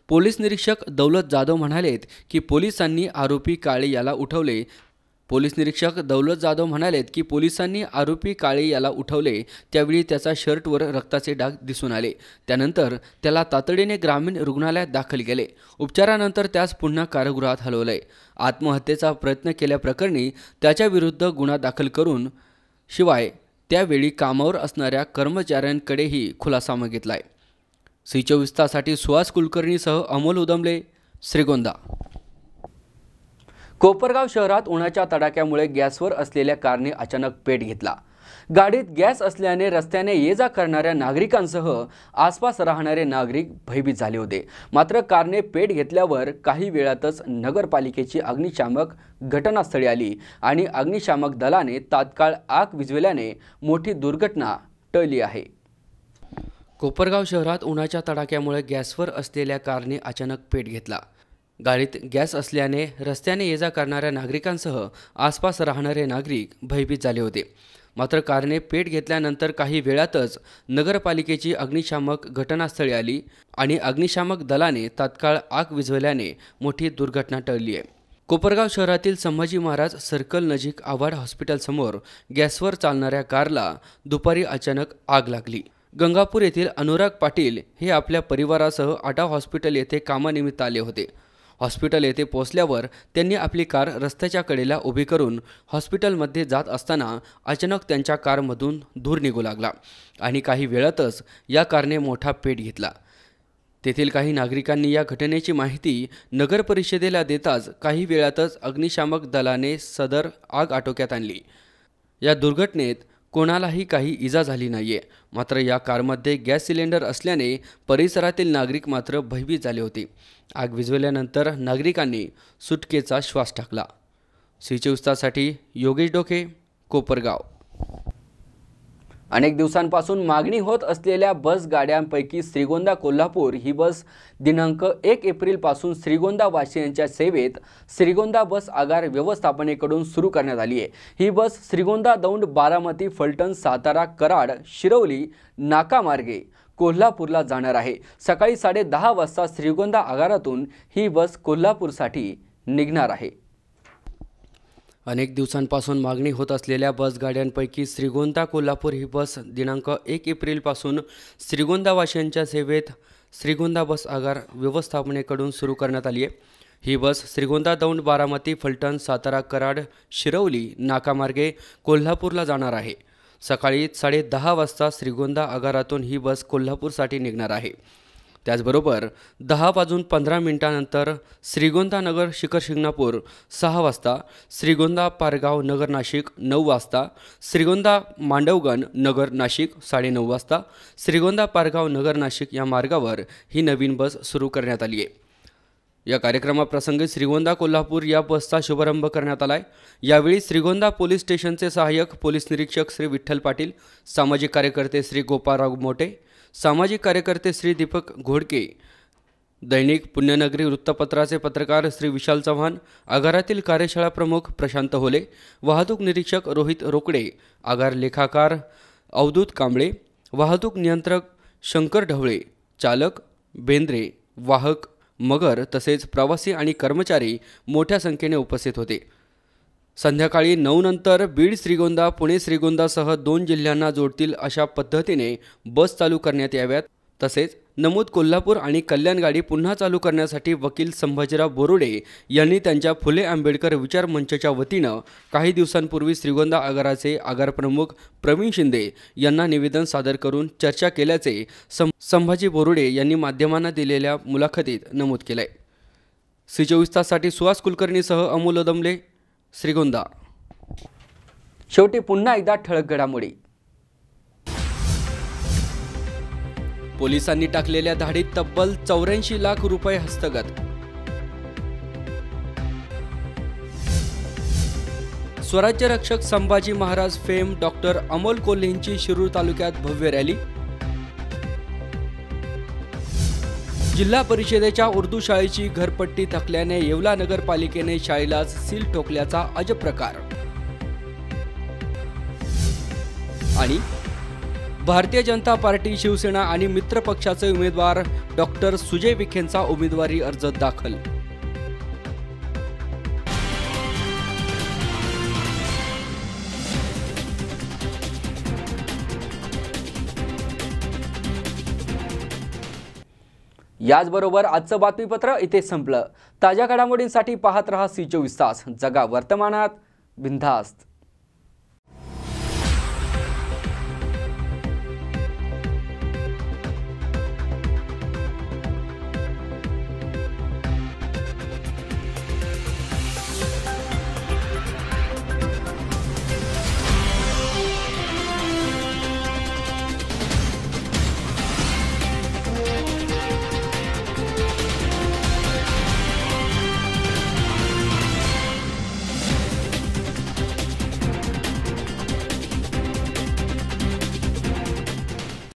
पोलीस निरीक्षक दौलत जाधव म्हणालेत की पोलिसांनी आरोपी काळे याला उठवले. त्यावेळी त्याचा शर्टवर रक्ताचे डाग दिसून आले. त्यानंतर त्याला तातडीने ग्रामीण रुग्णालयात दाखल केले. उपचारानंतर त्यास पुन्हा कारागृहात हलवले. आत्महत्येचा प्रयत्न केल्याप्रकरणी त्याच्या विरुद्ध गुन्हा दाखल करून शिवाय त्यावेळी कामावर असणाऱ्या कर्मचाऱ्यांकडेही खुलासा मागितलाय. सी24 तासाठी सुहास कुलकर्णीसह अमोल उदमले, श्रीगोंदा. कोपरगाव शहरात उन्हाच्या तडाख्यामुळे गॅसवर असलेल्या कारने अचानक पेट घेतला. गाडीत गॅस असल्याने रस्त्याने ये जा करणाऱ्या नागरिकांसह आसपास राहणारे नागरिक भयभीत झाले होते. मात्र कारने पेट घेतल्यावर काही वेळातच नगरपालिकेची अग्निशामक घटनास्थळी आली आणि अग्निशामक दलाने तात्काळ आग विझवल्याने मोठी दुर्घटना टळली आहे. कोपरगाव शहरात उन्हाच्या तडाख्यामुळे गॅसवर असलेल्या कारने अचानक पेट घेतला. गाडीत गॅस असल्याने रस्त्याने ये जा करणाऱ्या नागरिकांसह आसपास राहणारे नागरिक भयभीत झाले होते. मात्र कारने पेट घेतल्यानंतर काही वेळातच नगरपालिकेची अग्निशामक घटनास्थळी आली आणि अग्निशामक दलाने तात्काळ आग विझवल्याने मोठी दुर्घटना टळली आहे. कोपरगाव शहरातील संभाजी महाराज सर्कल नजीक आव्हाड हॉस्पिटलसमोर गॅसवर चालणाऱ्या कारला दुपारी अचानक आग लागली. गंगापूर येथील अनुराग पाटील हे आपल्या परिवारासह आटा हॉस्पिटल येथे कामानिमित्त आले होते. हॉस्पिटल येथे पोहोचल्यावर त्यांनी आपली कार रस्त्याच्या कडेला उभी करून हॉस्पिटलमध्ये जात असताना अचानक त्यांच्या कारमधून धूर निघू लागला आणि काही वेळातच या कारने मोठा पेट घेतला. तेथील काही नागरिकांनी या घटनेची माहिती नगर परिषदेला देताच काही वेळातच अग्निशामक दलाने सदर आग आटोक्यात आणली. या दुर्घटनेत कोणालाही काही इजा झाली नाहीये. मात्र या कारमध्ये गॅस सिलेंडर असल्याने परिसरातील नागरिक मात्र भयभीत झाले होते. आग विझवल्यानंतर नागरिकांनी सुटकेचा श्वास टाकला. सी24 तासाठी योगेश डोके, कोपरगाव. अनेक दिवसांपासून मागणी होत असलेल्या बस गाड्यांपैकी श्रीगोंदा कोल्हापूर ही बस दिनांक 1 एप्रिलपासून श्रीगोंदा वाशियांच्या सेवेत श्रीगोंदा बस आगार व्यवस्थापनेकडून सुरू करण्यात आली आहे. ही बस श्रीगोंदा दौंड, बारामती, फलटण, सातारा, कराड, शिरवली नाकामार्गे कोल्हापूरला जाणार आहे. सकाळी 10:30 वाजता श्रीगोंदा आगारातून ही बस कोल्हापूरसाठी निघणार आहे. अनेक दिवसांपासून मागणी होत असलेल्या बस गाड्यांपैकी श्रीगोंदा कोल्हापूर ही बस दिनांक 1 एप्रिलपासून श्रीगोंदा वाशियांच्या सेवेत श्रीगोंदा बस आगार व्यवस्थापनेकडून सुरू करण्यात आली आहे. ही बस श्रीगोंदा दौंड, बारामती, फलटण, सातारा, कराड, शिरवली नाकामार्गे कोल्हापूरला जाणार आहे. सकाळी 10:30 वाजता श्रीगोंदा आगारातून ही बस कोल्हापूरसाठी निघणार आहे. त्याचबरोबर 10:15 श्रीगोंदा नगर शिखर शिंगणापूर 6 वाजता, श्रीगोंदा पारगाव नगर नाशिक 9 वाजता, श्रीगोंदा मांडवगण नगर नाशिक 9:30 वाजता, श्रीगोंदा पारगाव नगर नाशिक या मार्गावर ही नवीन बस सुरू करण्यात आली आहे। या कार्यक्रमाप्रसंगी श्रीगोंदा कोल्हापूर या बसचा शुभारंभ करण्यात आला आहे। यावेळी श्रीगोंदा पोलीस स्टेशनचे सहाय्यक पोलीस निरीक्षक श्री विठ्ठल पाटील, सामाजिक कार्यकर्ते श्री गोपाळराव मोटे, सामाजिक कार्यकर्ते श्री दीपक घोडके, दैनिक पुण्यनगरी वृत्तपत्राचे पत्रकार श्री विशाल चव्हाण, आगारातील कार्यशाळा प्रमुख प्रशांत होले, वाहतूक निरीक्षक रोहित रोकडे, आगार लेखाकार अवधूत कांबळे, वाहतूक नियंत्रक शंकर ढवळे, चालक बेंद्रे, वाहक मगर तसेच प्रवासी आणि कर्मचारी मोठ्या संख्येने उपस्थित होते। संध्याकाळी 9 नंतर बीड श्रीगोंदा पुणे श्रीगोंदासह 2 जिल्ह्यांना जोडतील अशा पद्धतीने बस चालू करण्यात याव्यात। तसेच नमूद कोल्हापूर आणि कल्याण गाडी पुन्हा चालू करण्यासाठी वकील संभाजीराव बोरुडे यांनी त्यांच्या फुले आंबेडकर विचार मंचच्या वतीनं काही दिवसांपूर्वी श्रीगोंदा आगाराचे आगार प्रमुख प्रवीण शिंदे यांना निवेदन सादर करून चर्चा केल्याचे संभाजी बोरुडे यांनी माध्यमांना दिलेल्या मुलाखतीत नमूद केले। C24 ताससाठी सुहास कुलकर्णीसह अमोल दमले, श्रीगोंदा। शेवटी पुन्हा एकदा ठळक घडामोडी। पोलिसांनी टाकलेल्या धाडीत तब्बल 84 लाख रुपये हस्तगत। स्वराज्य रक्षक संभाजी महाराज फेम डॉक्टर अमोल कोल्हेंची शिरूर तालुक्यात भव्य रॅली। जिल्हा परिषदेच्या उर्दू शाळेची घरपट्टी थकल्याने येवला नगरपालिकेने शाळेलाच सील ठोकल्याचा अजब प्रकार। आणि भारतीय जनता पार्टी, शिवसेना आणि मित्र पक्षाचे उमेदवार डॉक्टर सुजय विखेंचा उमेदवारी अर्ज दाखल। याचबरोबर आजचं बातमीपत्र इथे संपलं। ताज्या घडामोडींसाठी पाहत रहा C24 तास। जगा वर्तमानात, बिनधास्त।